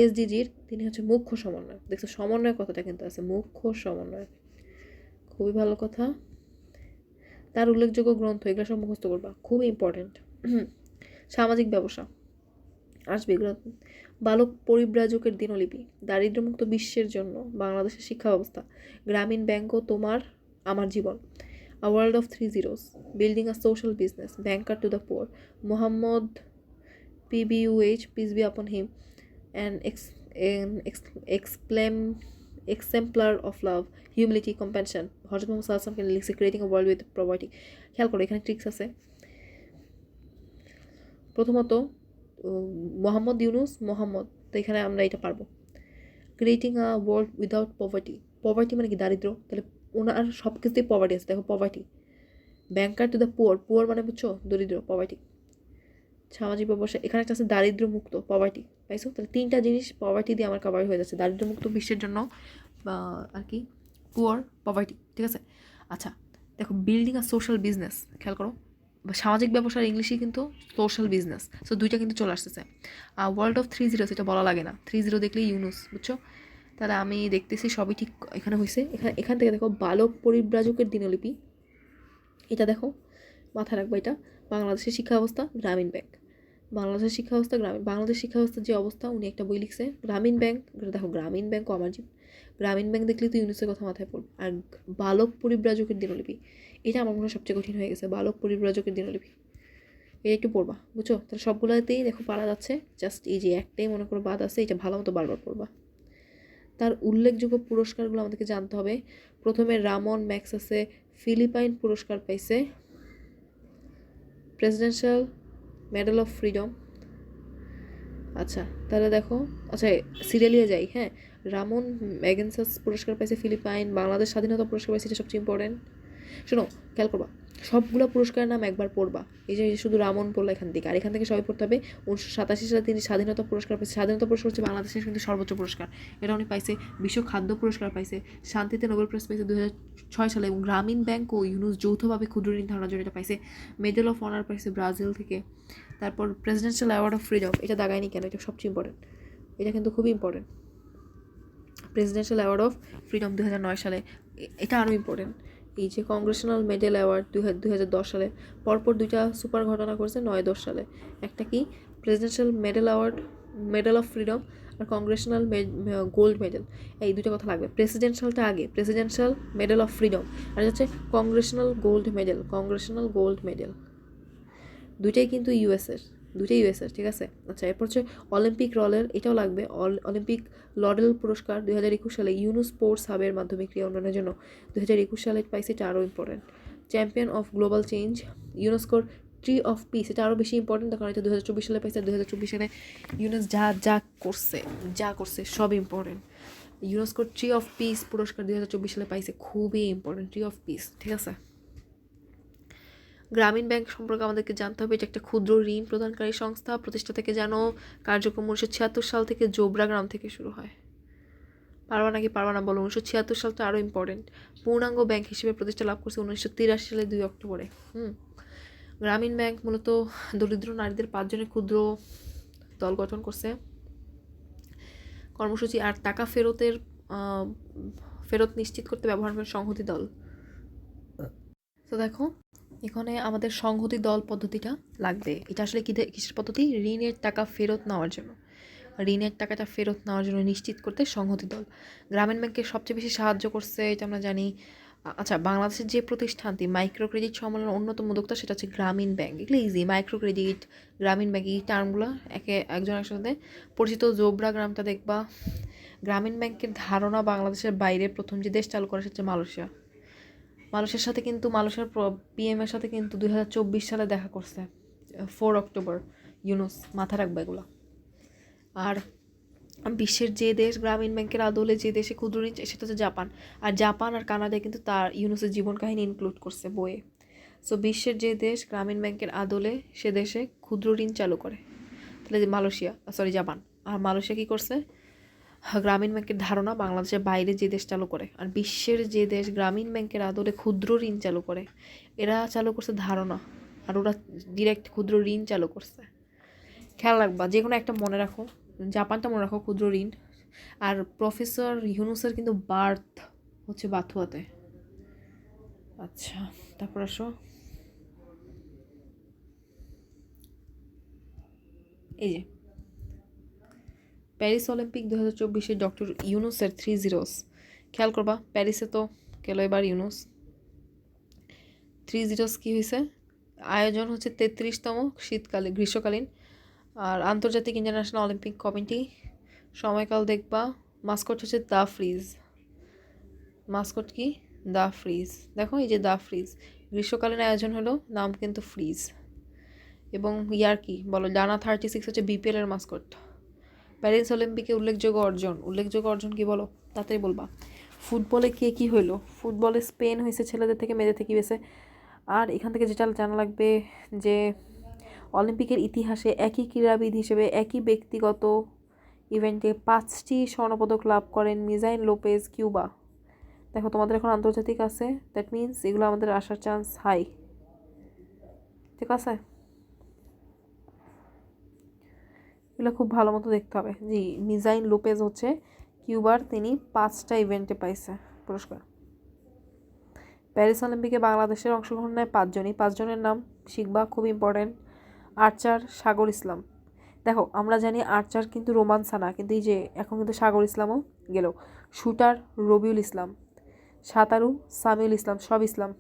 Speaker 1: এসডিজির তিনি হচ্ছে মুখ্য সমন্বয়ক। দেখছো সমন্বয় কথাটা কিন্তু আছে, মুখ্য সমন্বয়ক, খুবই ভালো কথা। তার উল্লেখযোগ্য গ্রন্থ, এগুলো সব মুখস্থ করবা, খুবই ইম্পর্টেন্ট। সামাজিক ব্যবসা আসবে এগুলো। বালক পরিব্রাজকের দিনলিপি, দারিদ্র্যমুক্ত বিশ্বের জন্য বাংলাদেশের শিক্ষা ব্যবস্থা, গ্রামীণ ব্যাংক ও তোমার আমার জীবন, a world of 3 zeros, building a social business, banker to the poor, Muhammad PBUH, peace be upon him, an exemplar of love, humility, compassion, হযরত মুহাম্মদ সাল্লাল্লাহু আলাইহি ওয়াসাল্লাম লিখছে creating a world with property. খেয়াল করো এখানে ট্রিক্স আছে। প্রথমত মোহাম্মদ ইউনুস, মোহাম্মদ, তো এখানে আমরা এটা পারবো। Creating a world without poverty, poverty মানে কি, দারিদ্র, তাহলে ওনার সব কিছুতেই পভার্টি আছে, দেখো poverty. Banker to the poor, poor মানে বুঝছো দরিদ্র, পভার্টি। সামাজিক ব্যবসা, এখানে একটা আছে দারিদ্র মুক্ত, পভার্টি, পাইছো? তাহলে তিনটা জিনিস পভার্টি দিয়ে আমার কভার হয়ে যাচ্ছে, দারিদ্র মুক্ত বিশ্বের জন্য বা আর কি, পুয়ার, পভার্টি, ঠিক আছে। আচ্ছা দেখো, বিল্ডিং আ সোশ্যাল বিজনেস, খেয়াল করো, সামাজিক ব্যবসার ইংলিশই কিন্তু সোশ্যাল বিজনেস, সো দুইটা কিন্তু চলে আসতেছে। ওয়ার্ল্ড অফ 3 zeros, এটা বলা লাগে না, 3 0 দেখলেই ইউনুস, বুঝছো? তাহলে আমি দেখতেছি সবই ঠিক এখানে হয়েছে। এখান থেকে দেখো বালক পরিব্রাজকের দিনলিপি, এটা দেখো মাথায় রাখবো, এটা বাংলাদেশের শিক্ষা ব্যবস্থা, গ্রামীণ ব্যাংক, বাংলাদেশের শিক্ষা ব্যবস্থা, বাংলাদেশ শিক্ষা ব্যবস্থার যে অবস্থা, উনি একটা বই লিখছে। গ্রামীণ ব্যাংক, দেখো গ্রামীণ ব্যাংক ও আমার জীবন, গ্রামীণ ব্যাংক দেখলে তো ইউনুসের কথা মাথায় পড়বে। আর বালক পরিব্রাজকের দিনলিপি, এটা আমার মনে হয় সবচেয়ে কঠিন হয়ে গেছে, বালক পরিব্রাজকের দিনলিপি, এটা একটু পড়বা, বুঝছো? তাহলে সবগুলোতেই দেখো পারা যাচ্ছে, জাস্ট এই যে একটাই মনে করো বাদ আছে, এটা ভালো মতো বারবার পড়বা। তার উল্লেখযোগ্য পুরস্কারগুলো আমাদেরকে জানতে হবে। প্রথমে রামন ম্যাগসেসে ফিলিপাইন পুরস্কার পাইছে, প্রেসিডেন্সিয়াল মেডেল অফ ফ্রিডম। আচ্ছা তাহলে দেখো, আচ্ছা সিরিয়ালিয়ে যাই, হ্যাঁ। রামন ম্যাগেন্সাস পুরস্কার পাইছে ফিলিপাইন, বাংলাদেশ স্বাধীনতা পুরস্কার পাইছে, এটা সবচেয়ে ইম্পর্টেন্ট। শোনো খেয়াল করবা, সবগুলো পুরস্কারের নাম একবার পড়বা, এই যে শুধু রামন পড়লো এখান থেকে, আর এখান থেকে সবাই পড়তে হবে। 1987 সালে তিনি স্বাধীনতা পুরস্কার পাইছে, স্বাধীনতা পুরস্কার হচ্ছে বাংলাদেশের কিন্তু সর্বোচ্চ পুরস্কার, এটা উনি পাইছে। বিশ্ব খাদ্য পুরস্কার পাইছে, শান্তিতে নোবেল প্রাইজ পাইছে 2006 সালে, এবং গ্রামীণ ব্যাংক ও ইউনুস যৌথভাবে ক্ষুদ্র ঋণ ধারণার জন্য এটা পাইছে। মেডেল অফ অনার পাইছে ব্রাজিল থেকে। তারপর প্রেসিডেন্সিয়াল অ্যাওয়ার্ড অফ ফ্রিডম, এটা দাগায়নি কেন, এটা সবচেয়ে ইম্পর্টেন্ট, এটা কিন্তু খুবই important. Presidential award of freedom 2009 সালে, এটা আরও ইম্পর্টেন্ট। এই যে কংগ্রেশনাল মেডেল অ্যাওয়ার্ড 2010 সালে, পরপর দুইটা সুপার ঘটনা করেছে 9-10 সালে। একটা কি, presidential medal award, medal of freedom, আর কংগ্রেশনাল গোল্ড মেডেল, এই দুটো কথা লাগবে। প্রেসিডেন্সিয়ালটা আগে, প্রেসিডেন্সিয়াল মেডেল অফ ফ্রিডম, আর হচ্ছে congressional gold medal, congressional gold medal, দুইটাই কিন্তু ইউএসের, দুইটাই ইউএসের, ঠিক আছে। আচ্ছা এরপর হচ্ছে অলিম্পিক রলের, এটাও লাগবে, অলিম্পিক লরেল পুরস্কার 2021 সালে ইউনুস স্পোর্টস হাবের মাধ্যমে ক্রীড়া উন্নয়নের জন্য 2021 সালে পাইছে, এটা আরও important. Champion of global change, ইউনেস্কোর ট্রি অফ পিস, এটা আরও বেশি ইম্পর্টেন্ট, কারণ এটা 2024 সালে পাইছে। 2024 সালে ইউনেস যা করছে সব ইম্পর্টেন্ট। ইউনেস্কোর ট্রি অফ পিস পুরস্কার 2024 সালে পাইছে, খুবই ইম্পর্টেন্ট, ট্রি অফ পিস, ঠিক আছে। গ্রামীণ ব্যাংক সম্পর্কে আমাদেরকে জানতে হবে, এটা একটা ক্ষুদ্র ঋণ প্রদানকারী সংস্থা, প্রতিষ্ঠা থেকে জানো, কার্যক্রম 1976 সাল থেকে জোবরা গ্রাম থেকে শুরু হয়। পারবা নাকি পারবা না বলো, 1976 সালটা আরও ইম্পর্টেন্ট। পূর্ণাঙ্গ ব্যাংক হিসেবে প্রতিষ্ঠা লাভ করছে 1983 সালে 2 অক্টোবরে। গ্রামীণ ব্যাংক মূলত দরিদ্র নারীদের 5 জনের ক্ষুদ্র দল গঠন করছে। কর্মসূচি আর টাকা ফেরত নিশ্চিত করতে ব্যবহার করে সংহতি দল। তো দেখো এখানে আমাদের সংহতি দল পদ্ধতিটা লাগবে। এটা আসলে কিসের পদ্ধতি, ঋণের টাকা ফেরত নেওয়ার জন্য, ঋণের টাকাটা ফেরত নেওয়ার জন্য নিশ্চিত করতে সংহতি দল। গ্রামীণ ব্যাংকে সবচেয়ে বেশি সাহায্য করছে, এটা আমরা জানি। আচ্ছা বাংলাদেশের যে প্রতিষ্ঠানটি মাইক্রো ক্রেডিট সম্মেলনের অন্যতম উদ্যোক্তা, সেটা হচ্ছে গ্রামীণ ব্যাংক। এগুলো ইজি, মাইক্রো ক্রেডিট, গ্রামীণ ব্যাংক, এই টার্মগুলো একজন একসাথে পরিচিত। জোবরা গ্রামটা দেখবা। গ্রামীণ ব্যাংকের ধারণা বাংলাদেশের বাইরে প্রথম যে দেশ চালু করে সেটা হচ্ছে মালয়েশিয়া। মালয়েশিয়ার সাথে কিন্তু, মালয়েশিয়ার পিএমের সাথে কিন্তু 2024 সালে দেখা করছে, 4 অক্টোবর, ইউনুস, মাথা রাখবে এগুলো। আর বিশ্বের যে দেশ গ্রামীণ ব্যাংকের আদলে যে দেশে ক্ষুদ্র ঋণ সেটা হচ্ছে জাপান। আর জাপান আর কানাডায় কিন্তু তার ইউনুসের জীবন কাহিনী ইনক্লুড করছে বইয়ে। সো বিশ্বের যে দেশ গ্রামীণ ব্যাংকের আদলে সে দেশে ক্ষুদ্র ঋণ চালু করে, তাহলে মালয়েশিয়া, জাপান। আর মালয়েশিয়া কী করছে? গ্রামীণ ব্যাংকের ধারণা বাংলাদেশের বাইরে যে দেশ চালু করে। আর বিশ্বের যে দেশ গ্রামীণ ব্যাংকের আদলে ক্ষুদ্র ঋণ চালু করে, এরা চালু করছে ধারণা, আর ওরা ডিরেক্ট ক্ষুদ্র ঋণ চালু করছে। খেয়াল রাখবা, যে কোনো একটা মনে রাখো, জাপানটা মনে রাখো, ক্ষুদ্র ঋণ। আর প্রফেসর ইউনুসের কিন্তু বার্থ হচ্ছে বাথুয়াতে। আচ্ছা, তারপর আসো, এই যে প্যারিস অলিম্পিক 2024 ডক্টর ইউনুসের 3 জিরোস। খেয়াল করবা, প্যারিসে তো গেল এবার ইউনুস। 3 জিরোস কী হয়েছে? আয়োজন হচ্ছে 33তম শীতকালীন গ্রীষ্মকালীন আর আন্তর্জাতিক ইন্টারন্যাশনাল অলিম্পিক কমিটি। সময়কাল দেখবা, মাস্কট হচ্ছে দ্য ফ্রিজ। মাস্কট কি? The fridge. দেখো এই যে দ্য ফ্রিজ, গ্রীষ্মকালীন আয়োজন হলো, নাম কিন্তু ফ্রিজ। এবং ইয়ার কি বলো, ডানা 36 হচ্ছে বিপিএল এর মাস্কট। প্যারিস অলিম্পিকে উল্লেখযোগ্য অর্জন কি বলো, তাড়াতাড়ি বলবা। ফুটবলে কে কি হইলো? ফুটবলে স্পেন হয়েছে ছেলেদের থেকে, মেয়েদের থেকে বেছে। আর এখান থেকে যেটা জানা লাগবে যে অলিম্পিকের ইতিহাসে একই ক্রীড়াবিদ হিসেবে একই ব্যক্তিগত ইভেন্টে 5টি স্বর্ণপদক লাভ করেন মিজাইন লোপেজ কিউবা। দেখো তোমাদের এখন আন্তর্জাতিক আছে, দ্যাট মিনস এগুলো আমাদের আসার চান্স হাই। ঠিক আছে, এগুলো খুব ভালো মতো দেখতে হবে। জি, মিজাইন লোপেজ হচ্ছে কিউবার, তিনি 5টা ইভেন্টে পাইছে পুরস্কার। প্যারিস অলিম্পিকে বাংলাদেশের অংশগ্রহণ নেয় 5জনই। 5জনের নাম শিখবা, খুব ইম্পর্টেন্ট। আর্চার সাগর ইসলাম। দেখো আমরা জানি আর্চার কিন্তু রোমান সানা, কিন্তু এই যে এখন কিন্তু সাগর ইসলামও গেল। শুটার রবিউল ইসলাম। সাঁতারু সামিউল ইসলাম, সব ইসলাম।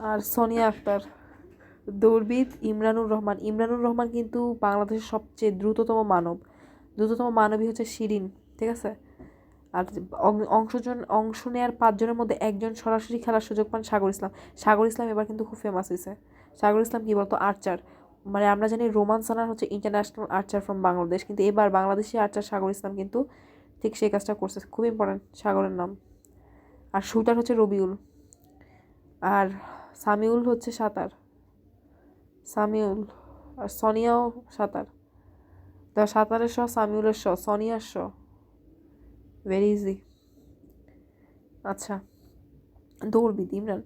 Speaker 1: আর সোনিয়া আক্তার। দৌড়বিদ ইমরানুর রহমান। ইমরানুর রহমান কিন্তু বাংলাদেশের সবচেয়ে দ্রুততম মানবী হচ্ছে শিরিন। ঠিক আছে, আর অংশ নেওয়ার 5জনের মধ্যে একজন সরাসরি খেলার সুযোগ পান সাগর ইসলাম এবার কিন্তু খুব ফেমাস হয়েছে। সাগর ইসলাম কী বলতো, আর্চার। মানে আমরা জানি রোমান সানার হচ্ছে ইন্টারন্যাশনাল আর্চার ফ্রম বাংলাদেশ, কিন্তু এবার বাংলাদেশি আর্চার সাগর ইসলাম কিন্তু ঠিক সেই কাজটা করছে, খুব ইম্পর্টেন্ট সাগরের নাম। আর শুটার হচ্ছে রবিউল। আর সামিউল হচ্ছে সাঁতার, আর সোনিয়াও সাঁতার। তা সাঁতারের শ, সামিউলের শ, সোনিয়ার শ, ভেরি ইজি। আচ্ছা, দৌড়বিদ ইমরান।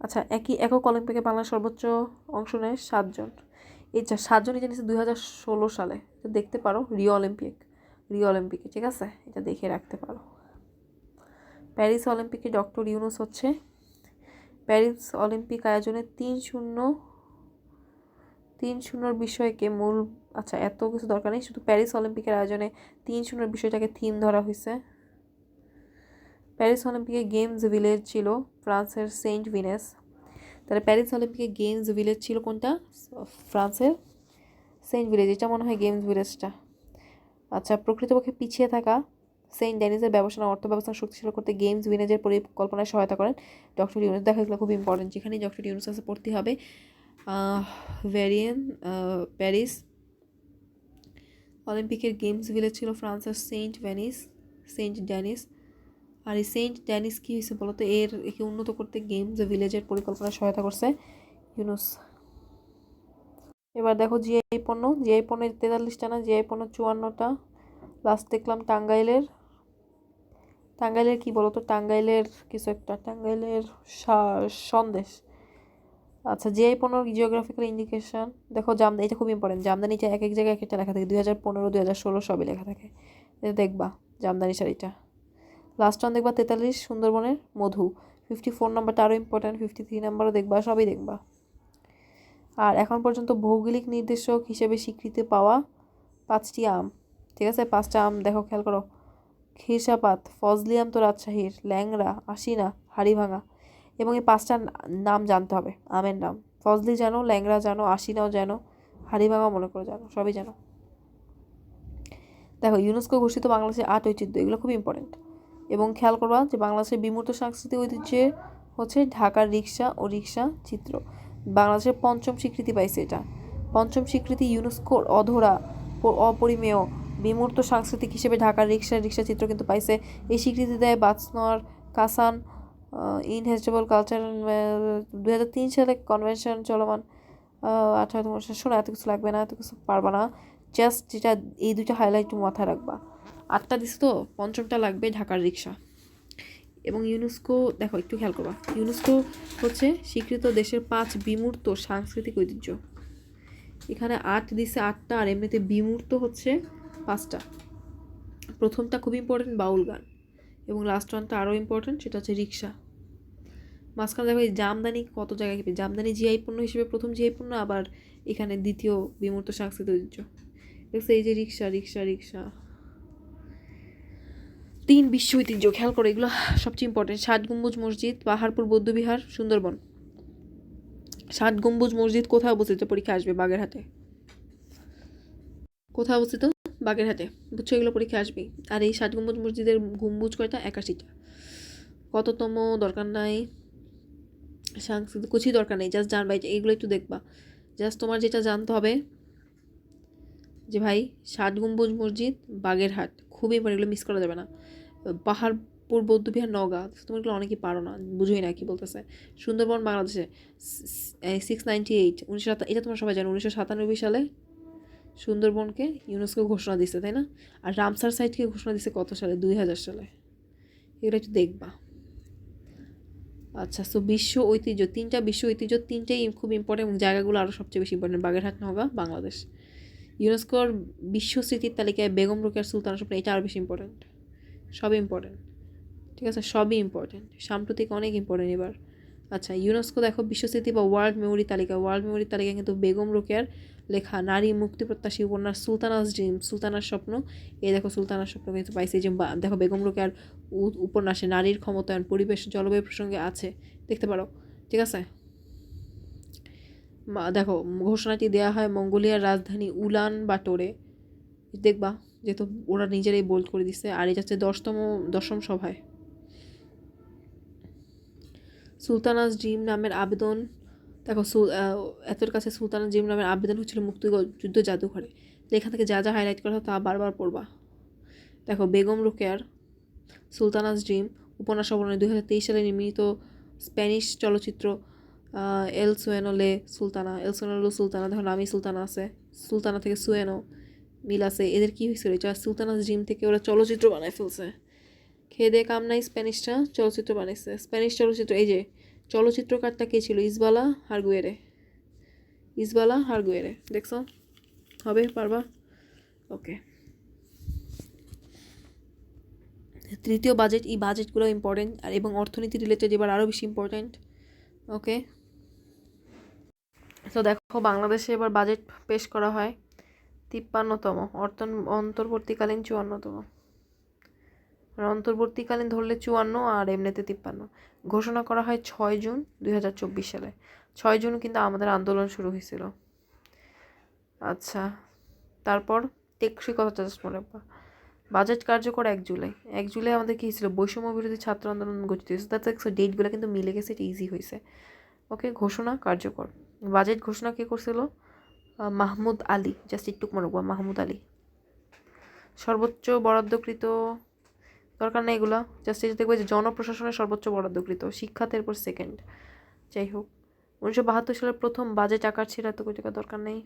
Speaker 1: আচ্ছা, একক অলিম্পিকে বাংলার সর্বোচ্চ অংশ নেয় 7জন। এই 7জনই জানিয়েছে 2016 সালে। এটা দেখতে পারো রিও অলিম্পিকে, ঠিক আছে, এটা দেখে রাখতে পারো। প্যারিস অলিম্পিকে ডক্টর ইউনুস হচ্ছে প্যারিস অলিম্পিক আয়োজনে 3-0 বিষয়কে মূল। আচ্ছা, এত কিছু দরকার নেই, শুধু প্যারিস অলিম্পিকের আয়োজনে 3-0 বিষয়টাকে থিম ধরা হয়েছে। প্যারিস অলিম্পিকে গেমস ভিলেজ ছিল ফ্রান্সের সেন্ট ভিনেস। তাহলে প্যারিস অলিম্পিকে গেমস ভিলেজ ছিল কোনটা? ফ্রান্সের সেন্ট ভিলেজ, এটা মনে হয় গেমস ভিলেজটা। আচ্ছা, প্রকৃতপক্ষে পিছিয়ে থাকা সেন্ট ডেনিসের ব্যবসা অর্থ ব্যবস্থা শক্তিশালী করতে গেমস ভিলেজের পরিকল্পনায় সহায়তা করেন ডক্টর ইউনুস। দেখা গেলো খুব ইম্পর্টেন্ট, যেখানেই ডক্টর ইউনুস আছে পড়তে হবে। প্যারিস অলিম্পিকের গেমস ভিলেজ ছিল ফ্রান্সের সেন্ট ডেনিস। আর এই সেন্ট ডেনিস কী হয়েছে বলতো, একে উন্নত করতে গেমস ভিলেজের পরিকল্পনায় সহায়তা করছে ইউনুস। এবার দেখো জিআই পণ্য 43টা না, জিআই পণ্য 54টা। লাস্ট দেখলাম টাঙ্গাইলের কি বলতো, টাঙ্গাইলের কিছু একটা, টাঙ্গাইলের সন্দেশ। আচ্ছা, জিআই পণ্যর জিওগ্রাফিক্যাল ইন্ডিকেশন দেখো, এটা খুব ইম্পর্টেন্ট। জামদানি এক এক জায়গায় এক একটা লেখা থাকে, 2015, 2016 সবই লেখা থাকে, এটা দেখবা। জামদানি শাড়িটা লাস্ট ওয়ান দেখবা 43 সুন্দরবনের মধু। 54 নাম্বারটা আরও ইম্পর্টেন্ট, 53 নাম্বারও দেখবা, সবই দেখবা। আর এখন পর্যন্ত ভৌগোলিক নির্দেশক হিসেবে স্বীকৃতি পাওয়া 5টি আম। ঠিক আছে, 5টা আম দেখো, খেয়াল করো। খিরসাপাত, ফজলি আম তো রাজশাহীর, ল্যাংড়া, আশিনা, হাড়িভাঙা। এবং এই 5টা নাম জানতে হবে, আমের নাম। ফজলি জানো, ল্যাংড়া জানো, আশিনাও জানো, হাড়িভাঙাও মনে করে জানো, সবই জানো। দেখো, ইউনেস্কো ঘোষিত বাংলাদেশের 8 ঐতিহ্য, এগুলো খুব ইম্পর্টেন্ট। এবং খেয়াল করবা যে বাংলাদেশের বিমূর্ত সাংস্কৃতিক ঐতিহ্যে হচ্ছে ঢাকার রিক্সা ও রিক্সা চিত্র। বাংলাদেশের 5ম স্বীকৃতি পাইছে এটা। 5ম স্বীকৃতি ইউনেস্কোর অধরা অপরিমেয় বিমূর্ত সাংস্কৃতিক হিসেবে ঢাকার রিক্সা চিত্র কিন্তু পাইছে। এই স্বীকৃতি দেয় বার্সেলোনার কাসান ইনহেরিটেবল কালচার 2003 সালে কনভেনশন চলমান। 18 শোনো, এত কিছু লাগবে না, এত কিছু পারবা না, জাস্ট যেটা এই দুইটা হাইলাইট মাথায় রাখবা। 8টা দিছে তো, পঞ্চমটা লাগবে ঢাকার রিক্সা। এবং ইউনেস্কো দেখো একটু খেয়াল করবা, ইউনেস্কো হচ্ছে স্বীকৃত দেশের 5 বিমূর্ত সাংস্কৃতিক ঐতিহ্য। এখানে 8 দিছে, 8টা, আর এমনিতে বিমূর্ত হচ্ছে 5টা। প্রথমটা খুব ইম্পর্টেন্ট, বাউল গান, এবং লাস্ট ওয়ানটা আরও ইম্পর্টেন্ট, সেটা হচ্ছে রিক্সা। মাঝখানে দেখো এই জামদানি কত জায়গায় কি, জামদানি জিআই পণ্য হিসেবে প্রথম জিআই পণ্য, আবার এখানে দ্বিতীয় বিমূর্ত সাংস্কৃতিক ঐতিহ্য। দেখছো এই যে রিক্সা রিক্সা রিক্সা, 3 বিশ্ব ঐতিহ্য, খেয়াল করো এগুলো সবচেয়ে ইম্পর্টেন্ট। 7 গম্বুজ মসজিদ, পাহাড়পুর বৌদ্ধবিহার, সুন্দরবন। 7 গম্বুজ মসজিদ কোথায় অবস্থিত? পরীক্ষা আসবে বাগেরহাটে। কোথায় অবস্থিত? বাগেরহাটে, বুঝছো? এগুলো পরীক্ষা আসবে। আর এই 7 গম্বুজ মসজিদের গম্বুজ কয়টা? 81টা। কততম? দরকার নাই, সাংস্কৃতিক কিছুই দরকার নেই, জাস্ট জানবা। এইগুলো একটু দেখবা, জাস্ট তোমার যেটা জানতে হবে যে ভাই 7 গম্বুজ মসজিদ বাগেরহাট, খুবই ইম্পর্টেন্ট, এগুলো মিস করা যাবে না। পাহাড়পুর বৌদ্ধবিহার নওগাঁ, তুমি এগুলো অনেকেই পারো না, বুঝোই না কি বলতেছে। সুন্দরবন বাংলাদেশে 698, এটা তোমরা সবাই জানো, 1997 সালে সুন্দরবনকে ইউনেস্কো ঘোষণা দিচ্ছে, তাই না? আর রামসার সাইটকে ঘোষণা দিচ্ছে কত সালে? 2000 সালে। এগুলো একটু দেখবা। আচ্ছা, সো বিশ্ব ঐতিহ্য, 3টা বিশ্ব ঐতিহ্য, 3টাই খুব ইম্পর্টেন্ট, এবং জায়গাগুলো আরও সবচেয়ে বেশি ইম্পর্টেন্ট। বাগেরহাট, নওগাঁ, বাংলাদেশ। ইউনেস্কোর বিশ্ব স্মৃতির তালিকায় বেগম রোকেয়ার সুলতানা স্বপ্ন, এটা আরও বেশি ইম্পর্টেন্ট। সবই ইম্পর্টেন্ট, ঠিক আছে, সবই ইম্পর্টেন্ট, সাম্প্রতিক অনেক ইম্পর্টেন্ট এবার। আচ্ছা, ইউনেস্কো দেখো বিশ্বস্মৃতি বা ওয়ার্ল্ড মেমোরি তালিকায় কিন্তু বেগম রোকেয়ার লেখা নারী মুক্তিপ্রত্যাশী উপন্যাস সুলতানাস ড্রিম, সুলতানার স্বপ্ন। এই দেখো সুলতানার স্বপ্ন কিন্তু পাইছে, যে দেখো বেগম রোকেয়ার উপন্যাসে নারীর ক্ষমতায়ন, পরিবেশ, জলবায়ু প্রসঙ্গে আছে, দেখতে পারো, ঠিক আছে। দেখো ঘোষণাটি দেওয়া হয় মঙ্গোলিয়ার রাজধানী উলান বাটোরে, দেখবা, যেহেতু ওরা নিজেরাই বোল্ড করে দিচ্ছে। আর এটা হচ্ছে 10ম সভায়। সুলতানাস ড্রিম নামের আবেদন, দেখো এতের কাছে সুলতানাস ড্রিম নামের আবেদন হচ্ছিল মুক্তিযুদ্ধ জাদুঘরে। এখান থেকে যা যা হাইলাইট করা হয় তা বারবার পড়বা। দেখো বেগম রোকেয়ার সুলতানাস ড্রিম উপন্যাস অবলম্বনে 2023 সালে নির্মিত স্প্যানিশ চলচ্চিত্র এল সুয়েনো সুলতানা, দেখো নামই সুলতানা আছে, সুলতানা থেকে সুয়েনো মিল আছে। এদের কি হয়েছিল? এটা সুলতানাস ড্রিম থেকে ওরা চলচ্চিত্র বানায় ফেলছে। খেয়ে দিয়ে কাম নাই, স্প্যানিশটা চলচ্চিত্র বানাইছে। স্প্যানিশ চলচ্চিত্র, এই যে চলচ্চিত্রকারটা কে ছিল? ইসবালা হারগুয়েরে, দেখছো? হবে, পারবা? ওকে। তৃতীয় বাজেট, এই বাজেটগুলো ইম্পর্টেন্ট, আর এবং অর্থনীতি রিলেটেড এবার আরও বেশি ইম্পর্টেন্ট। ওকে, তো দেখো বাংলাদেশে এবার বাজেট পেশ করা হয় 53তম, অন্তর্বর্তীকালীন 54তম। অন্তর্বর্তীকালীন ধরলে 54 আর এমনিতে 53। ঘোষণা করা হয় 6 জুন 2024 সালে। 6 জুন কিন্তু আমাদের আন্দোলন শুরু হয়েছিল। আচ্ছা, তারপর টেকসই কথাটা জাস্ট মনে রাখবা। বাজেট কার্যকর 1 জুলাই আমাদের কী ছিল? বৈষম্য বিরোধী ছাত্র আন্দোলন গঠিত হয়েছে। তাতে ডেটগুলো কিন্তু মিলে গেছে, এটা ইজি হয়েছে। ওকে, ঘোষণা কার্যকর। বাজেট ঘোষণা কে করছিল? মাহমুদ আলী, জাস্ট একটু মনে রাখবা, মাহমুদ আলী। সর্বোচ্চ বরাদ্দকৃত, দরকার নেই এগুলো, জাস্ট এটা দেখবে যে জনপ্রশাসনের সর্বোচ্চ বরাদ্দকৃত, শিক্ষাতে এরপর সেকেন্ড। যাই হোক, 1972 সালের প্রথম বাজেট আকার ছিল এত কোটি টাকা, দরকার নেই।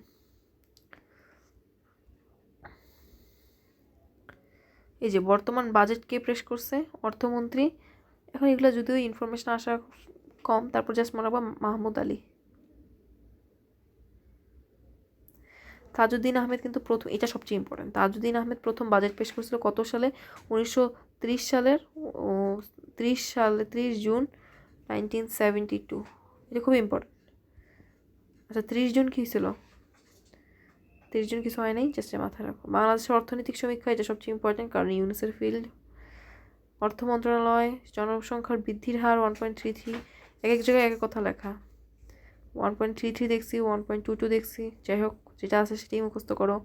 Speaker 1: এই যে বর্তমান বাজেট কে পেশ করছে? অর্থমন্ত্রী। এখন এগুলো যদিও ইনফরমেশন আসা কম, তারপর জাস্ট মনে রাখবা মাহমুদ আলী। তাজউদ্দিন আহমেদ কিন্তু প্রথম, এটা সবচেয়ে ইম্পর্টেন্ট, তাজউদ্দিন আহমেদ প্রথম বাজেট পেশ করেছিল কত সালে? 1930 সালের 30 জুন 1972। এটা খুব ইম্পর্টেন্ট। আচ্ছা, 30 জুন কী ছিল? 30 জুন কিছু হয় নাই, জাস্ট মাথায় রাখো। বাংলাদেশের অর্থনৈতিক সমীক্ষা, এটা সবচেয়ে ইম্পর্টেন্ট, কারণ ইউনিসের ফিল্ড। অর্থ মন্ত্রণালয়, জনসংখ্যার বৃদ্ধির হার 1.33, এক জায়গায় এক কথা লেখা। 1.33 দেখছি, 1.22 দেখছি, যাই হোক যেটা আছে সেটাই মুখস্থ করো।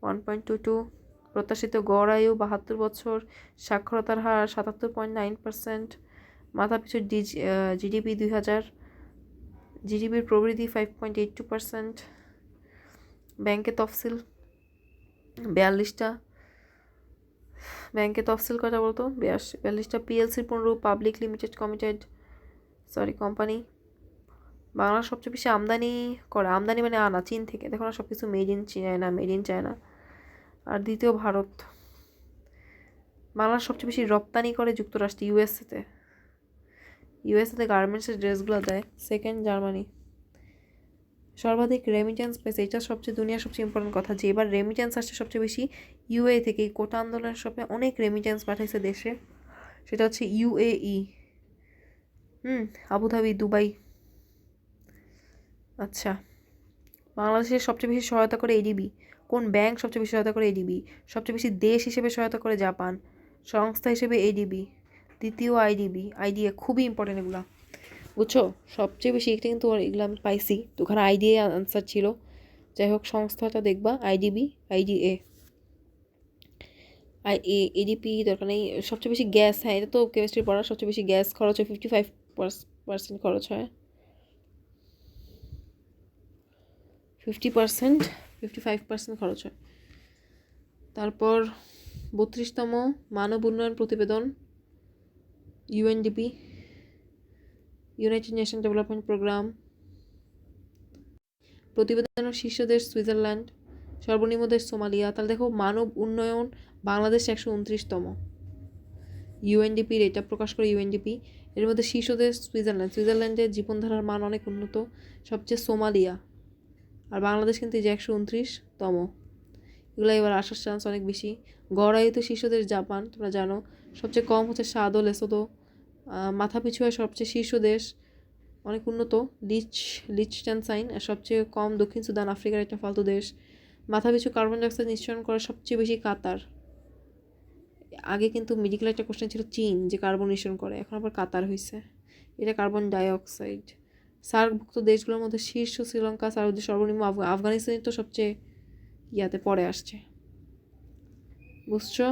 Speaker 1: 1.22। প্রত্যাশিত গড় আয়ু 72 বছর, সাক্ষরতার হার 77.9%, মাথাপিছু জিডিপি 2000, জিডিপির প্রবৃদ্ধি 5.82%, ব্যাংকে তফসিল 42টা, ব্যাংকে তফসিল কটা বলতো 42টা, পিএলসির 15, পাবলিক লিমিটেড কোম্পানি। বাংলার সবচেয়ে বেশি আমদানি করে, আমদানি মানে আনা চীন থেকে, দেখো না সব কিছু মেড ইন চায়না। আর দ্বিতীয় ভারত। বাংলার সবচেয়ে বেশি রপ্তানি করে যুক্তরাষ্ট্র, ইউএসএতে গার্মেন্টসের ড্রেসগুলো দেয়। Second Germany. সর্বাধিক রেমিটেন্স পেয়েছে, এটা সবচেয়ে দুনিয়ার সবচেয়ে ইম্পর্টেন্ট কথা, যে এবার রেমিটেন্স আসছে সবচেয়ে বেশি ইউএই থেকে। এই কোটা আন্দোলনের সময় অনেক রেমিটেন্স পাঠাইছে দেশে, সেটা হচ্ছে ইউএই, আবুধাবি, দুবাই। আচ্ছা, বাংলাদেশের সবচেয়ে বেশি সহায়তা করে এডিবি। কোন ব্যাংক সবচেয়ে বেশি সহায়তা করে? এডিবি। সবচেয়ে বেশি দেশ হিসেবে সহায়তা করে জাপান, সংস্থা হিসেবে এডিবি, দ্বিতীয় আইডিএ। খুবই ইম্পর্টেন্ট এগুলা, বুঝছো? সবচেয়ে বেশি এটা কিন্তু এগুলো আমি পাইছি, তো ওখানে আইডিএ আনসার ছিল। যাই হোক, সংস্থাটা দেখবা আইডিএ, এডিপি দরকার নেই। সবচেয়ে বেশি গ্যাস, হ্যাঁ এটা তো কেমিস্ট্রি পড়া, সবচেয়ে বেশি গ্যাস খরচ হয়, 55% খরচ হয়। 55% খরচ হয়। তারপর 32তম মানব উন্নয়ন প্রতিবেদন, UNDP, United Nation Development Programme. প্রতিবেদনের শীর্ষ দেশ সুইজারল্যান্ড, সর্বনিম্ন দেশ সোমালিয়া। তাহলে দেখো, মানব উন্নয়ন বাংলাদেশ 129তম, ইউএনডিপির এটা প্রকাশ করে ইউএনডিপি। এর মধ্যে শীর্ষ দেশ সুইজারল্যান্ডের জীবনধারার মান অনেক উন্নত, সবচেয়ে সোমালিয়া। আর বাংলাদেশ কিন্তু এই যে 129তম। এগুলো এবার আসার চান্স অনেক বেশি। গড়াইতে শীর্ষ দেশ জাপান, তোমরা জানো। সবচেয়ে কম হচ্ছে সাদো লেসোতো। মাথা পিছু হয় সবচেয়ে শীর্ষ দেশ, অনেক উন্নত, লিচটেনসাইন। আর সবচেয়ে কম দক্ষিণ সুদান, আফ্রিকার একটা ফালতু দেশ। মাথা পিছু কার্বন ডাইঅক্সাইড নিঃসরণ করে সবচেয়ে বেশি কাতার। আগে কিন্তু মেডিকেল একটা কোশ্চেন ছিল চীন যে কার্বন নিঃসরণ করে, এখন আবার কাতার হয়েছে। এটা কার্বন ডাইঅক্সাইড। সার্কভুক্ত দেশগুলোর মধ্যে শীর্ষ শ্রীলঙ্কা, সর্বনিম্ন আফগানিস্তান তো সবচেয়ে ইয়াতে পরে আসছে, বুঝছো?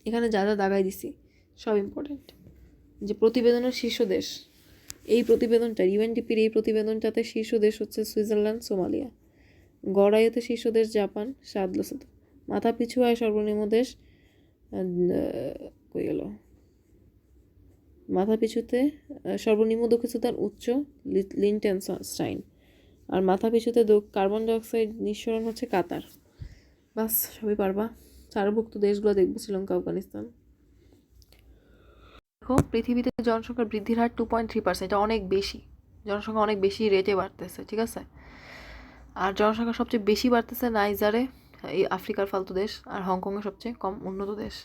Speaker 1: এখানে যা যা দাগাই দিছি সব ইম্পর্টেন্ট। যে প্রতিবেদনের শীর্ষ দেশ, এই প্রতিবেদনটা ইউএনডিপির এই প্রতিবেদনটাতে শীর্ষ দেশ হচ্ছে সুইজারল্যান্ড, সোমালিয়া। গড়াইতে শীর্ষ দেশ জাপান, সাদলসত। মাথা পিছু আয় সর্বনিম্ন দেশ কই গেল, মাথা পিছুতে সর্বনিম্ন দক্ষিণ সুদান, উচ্চ লিনটেনস্টাইন। আর মাথা পিছুতে কার্বন ডাইঅক্সাইড নিঃসরণ হচ্ছে কাতার। বাস, সবই পারবা। সার্কভুক্ত দেশগুলো দেখবো, শ্রীলঙ্কা, আফগানিস্তান। দেখো, পৃথিবীতে জনসংখ্যার বৃদ্ধির হার 2.3%, এটা অনেক বেশি। জনসংখ্যা অনেক বেশি রেটে বাড়তেছে, ঠিক আছে? আর জনসংখ্যা সবচেয়ে বেশি বাড়তেছে নাইজারে, এই আফ্রিকার ফালতু দেশ। আর হংকংয়ে সবচেয়ে কম উন্নত দেশ।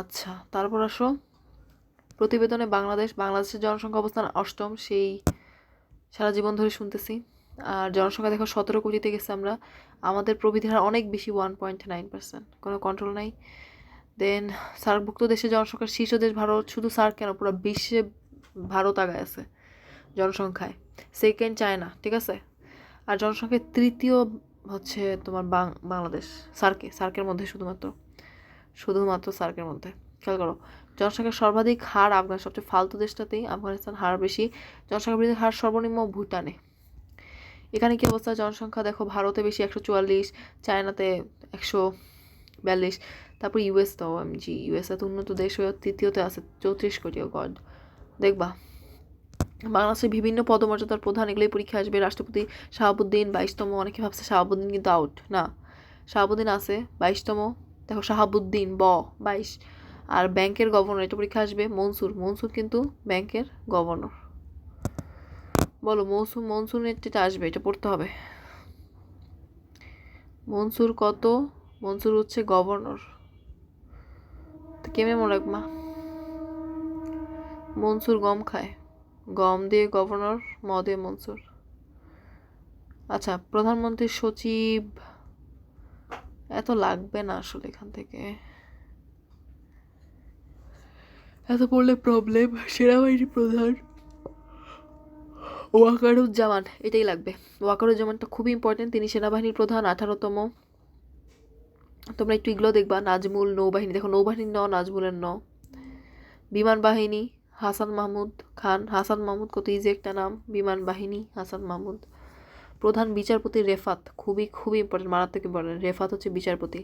Speaker 1: আচ্ছা, তারপর আসো প্রতিবেদনে বাংলাদেশের জনসংখ্যা অবস্থান 8ম, সেই সারা জীবন ধরে শুনতেছি। আর জনসংখ্যা দেখো 17 কোটিতে গেছে আমরা। আমাদের প্রবৃদ্ধির হার অনেক বেশি, 1.9%, কোনো কন্ট্রোল নাই। দেন সার্কভুক্ত দেশে জনসংখ্যার শীর্ষ দেশ ভারত। শুধু সার্ক কেন, পুরো বিশ্বে ভারত আগায় আছে জনসংখ্যায়। সেকেন্ড চায়না, ঠিক আছে? আর জনসংখ্যায় তৃতীয় হচ্ছে তোমার বাংলাদেশ, সার্কের মধ্যে শুধুমাত্র সার্কের মধ্যে। খেয়াল করো, জনসংখ্যার সর্বাধিক হার সবচেয়ে ফালতু দেশটাতেই আফগানিস্তান হার বেশি। জনসংখ্যা বৃদ্ধির হার সর্বনিম্ন ভুটানে। এখানে কি অবস্থা? জনসংখ্যা দেখো, ভারতে বেশি 144, চায়নাতে 142, তারপর ইউএস তো ইউএস এত উন্নত দেশ হয়ে তৃতীয়তে আছে 34 কোটি। গড, দেখবা বাংলাদেশের বিভিন্ন পদমর্যাদার প্রধান, এগুলোই পরীক্ষা আসবে। রাষ্ট্রপতি শাহাবুদ্দিন 22তম, অনেকে ভাবছে শাহাবুদ্দিন কিন্তু আউট, না, শাহাবুদ্দিন আছে 22তম। দেখো, শাহাবুদ্দিন 22। আর ব্যাংকের গভর্নর, এটা পরীক্ষা আসবে। মনসুর কিন্তু ব্যাংকের গভর্নর। বলো, মনসুরের যেটা আসবে এটা পড়তে হবে। মনসুর কত? মনসুর হচ্ছে গভর্নর। কেমনে মনে রাখবা? মনসুর গম খায়, গম দিয়ে গভর্নর, ম দিয়ে মনসুর। আচ্ছা, প্রধানমন্ত্রীর সচিব এত লাগবে না আসলে, এখান থেকে এত পড়লে প্রবলেম। সেনাবাহিনী প্রধান ওয়াকারুজ্জামান, এটাই লাগবে। ওয়াকারুজ্জামানটা খুবই ইম্পর্টেন্ট, তিনি সেনাবাহিনীর প্রধান, 18তম। তোমরা একটু এগুলো দেখবা। নাজমুল, নৌবাহিনী, দেখো নৌবাহিনীর নাজমুলের বিমান বাহিনী হাসান মাহমুদ খান। হাসান মাহমুদ কত ইজি একটা নাম, বিমান বাহিনী হাসান মাহমুদ। প্রধান বিচারপতি রেফাত, খুবই খুবই ইম্পর্টেন্ট, মারাত্মক ইম্পর্টেন্ট। রেফাত হচ্ছে বিচারপতি।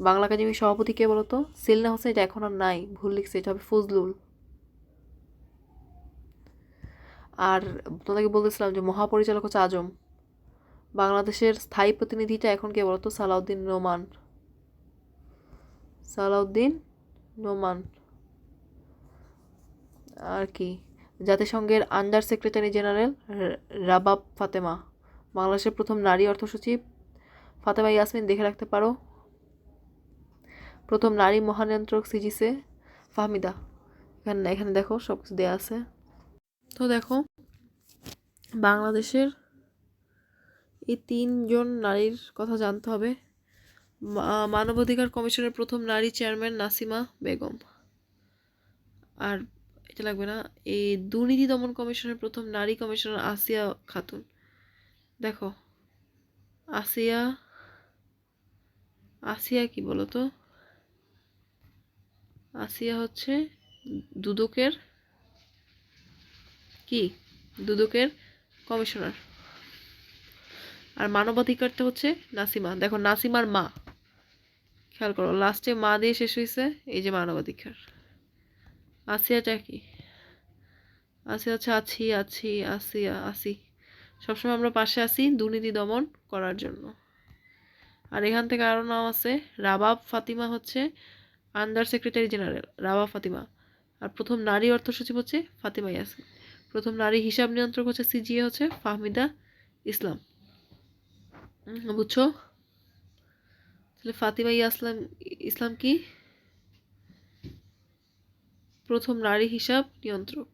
Speaker 1: বাংলা একাডেমির সভাপতি কে বলতো? সেলিনা হোসেন, এটা এখন আর নাই, ভুল লিখছে, এটা হবে ফজলুল। আর তোমাদেরকে বলতেছিলাম যে মহাপরিচালক হচ্ছে আজম। বাংলাদেশের স্থায়ী প্রতিনিধিটা এখন কে বলতো? সালাউদ্দিন নোমান। সালাউদ্দিন নোমান। আর কি, জাতিসংঘের under secretary general rabab Fatema. বাংলাদেশের প্রথম নারী অর্থ সচিব ফাতেমা ইয়াসমিন, দেখে রাখতে পারো। প্রথম নারী মহানিয়ন্ত্রক সিজিসে ফাহমিদা। এখানে দেখো সব কিছু দেওয়া আছে। তো দেখো বাংলাদেশের এই 3 জন নারীর কথা জানতে হবে। মানবাধিকার কমিশনের প্রথম নারী চেয়ারম্যান নাসিমা বেগম। আর এটা লাগবে না। এই দুর্নীতি দমন কমিশনের প্রথম নারী কমিশনার আসিয়া খাতুন। দেখো আসিয়া কি বলতো? আসিয়া হচ্ছে দুদকের কমিশনার। আর মানবাধিকারটা হচ্ছে নাসিমা। দেখো নাসিমার মা, খেয়াল করো লাস্টে মা দিয়ে শেষ হয়েছে, এই যে মানবাধিকার। আসিয়াটা কি? আসিয়া হচ্ছে আসি। সবসময় আমরা পাশে আসি দুর্নীতি দমন করার জন্য। আর এখান থেকে আরও নাম আছে। রাবাব ফাতিমা হচ্ছে under secretary general, Rabab Fatima. আর প্রথম নারী অর্থ সচিব হচ্ছে ফাতিমা ইয়াসমিন। প্রথম নারী হিসাব নিয়ন্ত্রক হচ্ছে সিজিএ হচ্ছে ফাহমিদা ইসলাম। বুঝছো? তাহলে ফাতিমা ইসলাম কি? প্রথম নারী হিসাব নিয়ন্ত্রক।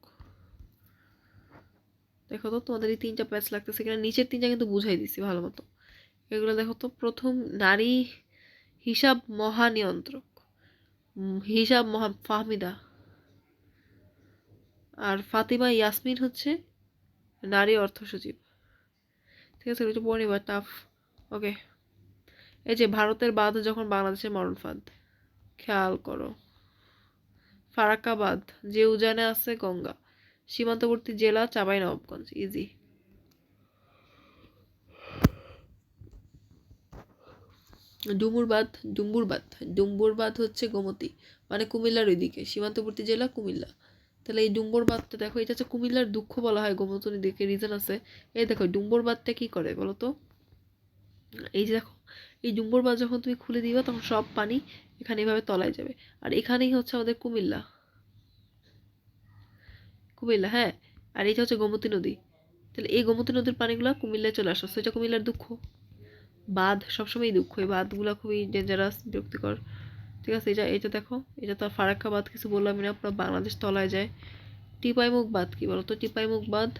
Speaker 1: দেখো তো তোমাদের এই 3টা প্যাচ লাগতেছে কিনা। নিচের 3টা কিন্তু বুঝাই দিছি ভালো মতো। এগুলো দেখো তো, প্রথম নারী হিসাব মহানিয়ন্ত্রক, ফাহমিদা। আর ফাতিমা ইয়াসমিন হচ্ছে নারী অর্থ সচিব। ঠিক আছে, একটু পড়ে নিবা, টাফ। ওকে, এই যে ভারতের বাঁধ যখন বাংলাদেশের মরণ ফাঁদ, খেয়াল করো। ফারাক্কা বাঁধ, যে উজানে আছে গঙ্গা। সীমান্তবর্তী জেলা চাঁপাইনবাবগঞ্জ, ইজি। ডুম্বুর বাঁধ হচ্ছে গোমতী, মানে কুমিল্লার ওইদিকে, সীমান্তবর্তী জেলা কুমিল্লা। তাহলে এই ডুম্বুর বাঁধটা দেখো, এটা হচ্ছে কুমিল্লার দুঃখ বলা হয় গোমতীর দিকে, রিজন আছে। এই দেখো ডুম্বুর বাঁধটা কি করে বলো তো? এই যে দেখো, এই ডুম্বুর বাঁধ যখন তুমি খুলে দিবা তখন সব পানি এখানে এভাবে তলায় যাবে। আর এখানেই হচ্ছে আমাদের কুমিল্লা, হ্যাঁ। আর এটা হচ্ছে গোমতী নদী। তাহলে এই গোমতী নদীর পানিগুলো কুমিল্লায় চলে আসো, সেটা কুমিল্লার দুঃখ। বাঁধ সবসময় দুঃখ, এই বাঁধগুলো খুবই ডেঞ্জারাস, বিরক্তিকর। ঠিক আছে, এটা দেখো, এটা তো ফারাক্কা বাঁধ কিছু বললাম না, পুরো বাংলাদেশ তলায় যায়। টিপাইমুখ বাঁধ কি বলতো? টিপাইমুখ বাঁধ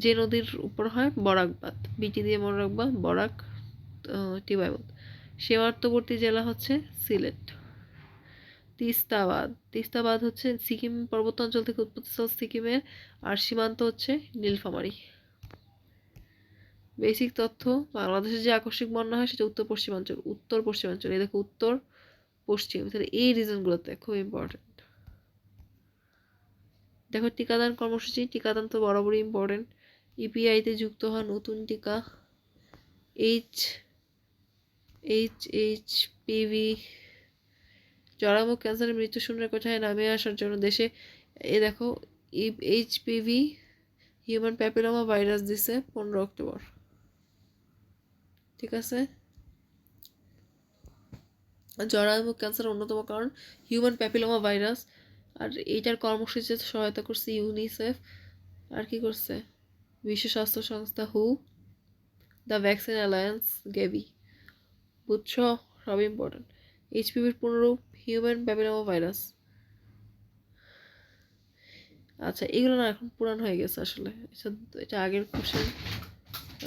Speaker 1: যে নদীর উপর হয়, বরাক বাঁধ, বিটি দিয়ে মনে রাখবা, বরাক। টিপাইমুখ সীমান্তবর্তী জেলা হচ্ছে সিলেট। তিস্তা বাঁধ হচ্ছে সিকিম পর্বতাঞ্চল থেকে উৎপত্তিস্থল সিকিমের, আর সীমান্ত হচ্ছে নীলফামারী। বেসিক তথ্য, বাংলাদেশের যে আকস্মিক বন্যা হয় সেটা উত্তর পশ্চিমাঞ্চল। এই দেখো উত্তর পশ্চিম, তাহলে এই রিজনগুলোতে খুব ইম্পর্টেন্ট। দেখো টিকাদান কর্মসূচি, টিকাদান তো বরাবরই ইম্পর্টেন্ট। ইপিআইতে যুক্ত হওয়া নতুন টিকা, এইচপিভি। জরামুখ ক্যান্সারের মৃত্যু শূন্যের কোঠায় নামে আসার জন্য দেশে, এই দেখো এইচপিভি হিউম্যান প্যাপিলোমা ভাইরাস দিছে 15 অক্টোবর। ঠিক আছে, জরায়ুমুখ ক্যান্সার অন্যতম কারণ হিউম্যান প্যাপিলোমা ভাইরাস। আর এইটার কর্মসূচিতে সহায়তা করছে ইউনিসেফ। আর কি করছে? বিশ্ব স্বাস্থ্য সংস্থা, হু, দ্য ভ্যাকসিন অ্যালায়েন্স, গেভি। বুঝছো? সব ইম্পর্টেন্ট। এইচপিভির পুনরূপ হিউম্যান প্যাপিলোমা ভাইরাস। আচ্ছা, এগুলো না এখন পুরান হয়ে গেছে আসলে, এটা আগের কোশ্চেন।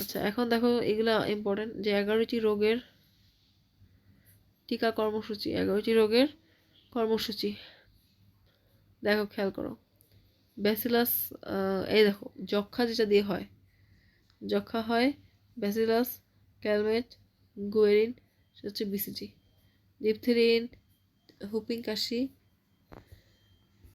Speaker 1: আচ্ছা, এখন দেখো এগুলা ইম্পর্টেন্ট, যে 11টি রোগের টিকা কর্মসূচি, 11টি রোগের কর্মসূচি। দেখো খেয়াল করো, ব্যাসিলাস, এই দেখো যক্ষা যেটা দিয়ে হয়, ব্যাসিলাস ক্যালমেট গুয়েরিন, সেটা হচ্ছে বিসিজি। ডিপথেরিন, হুপিং কাশি,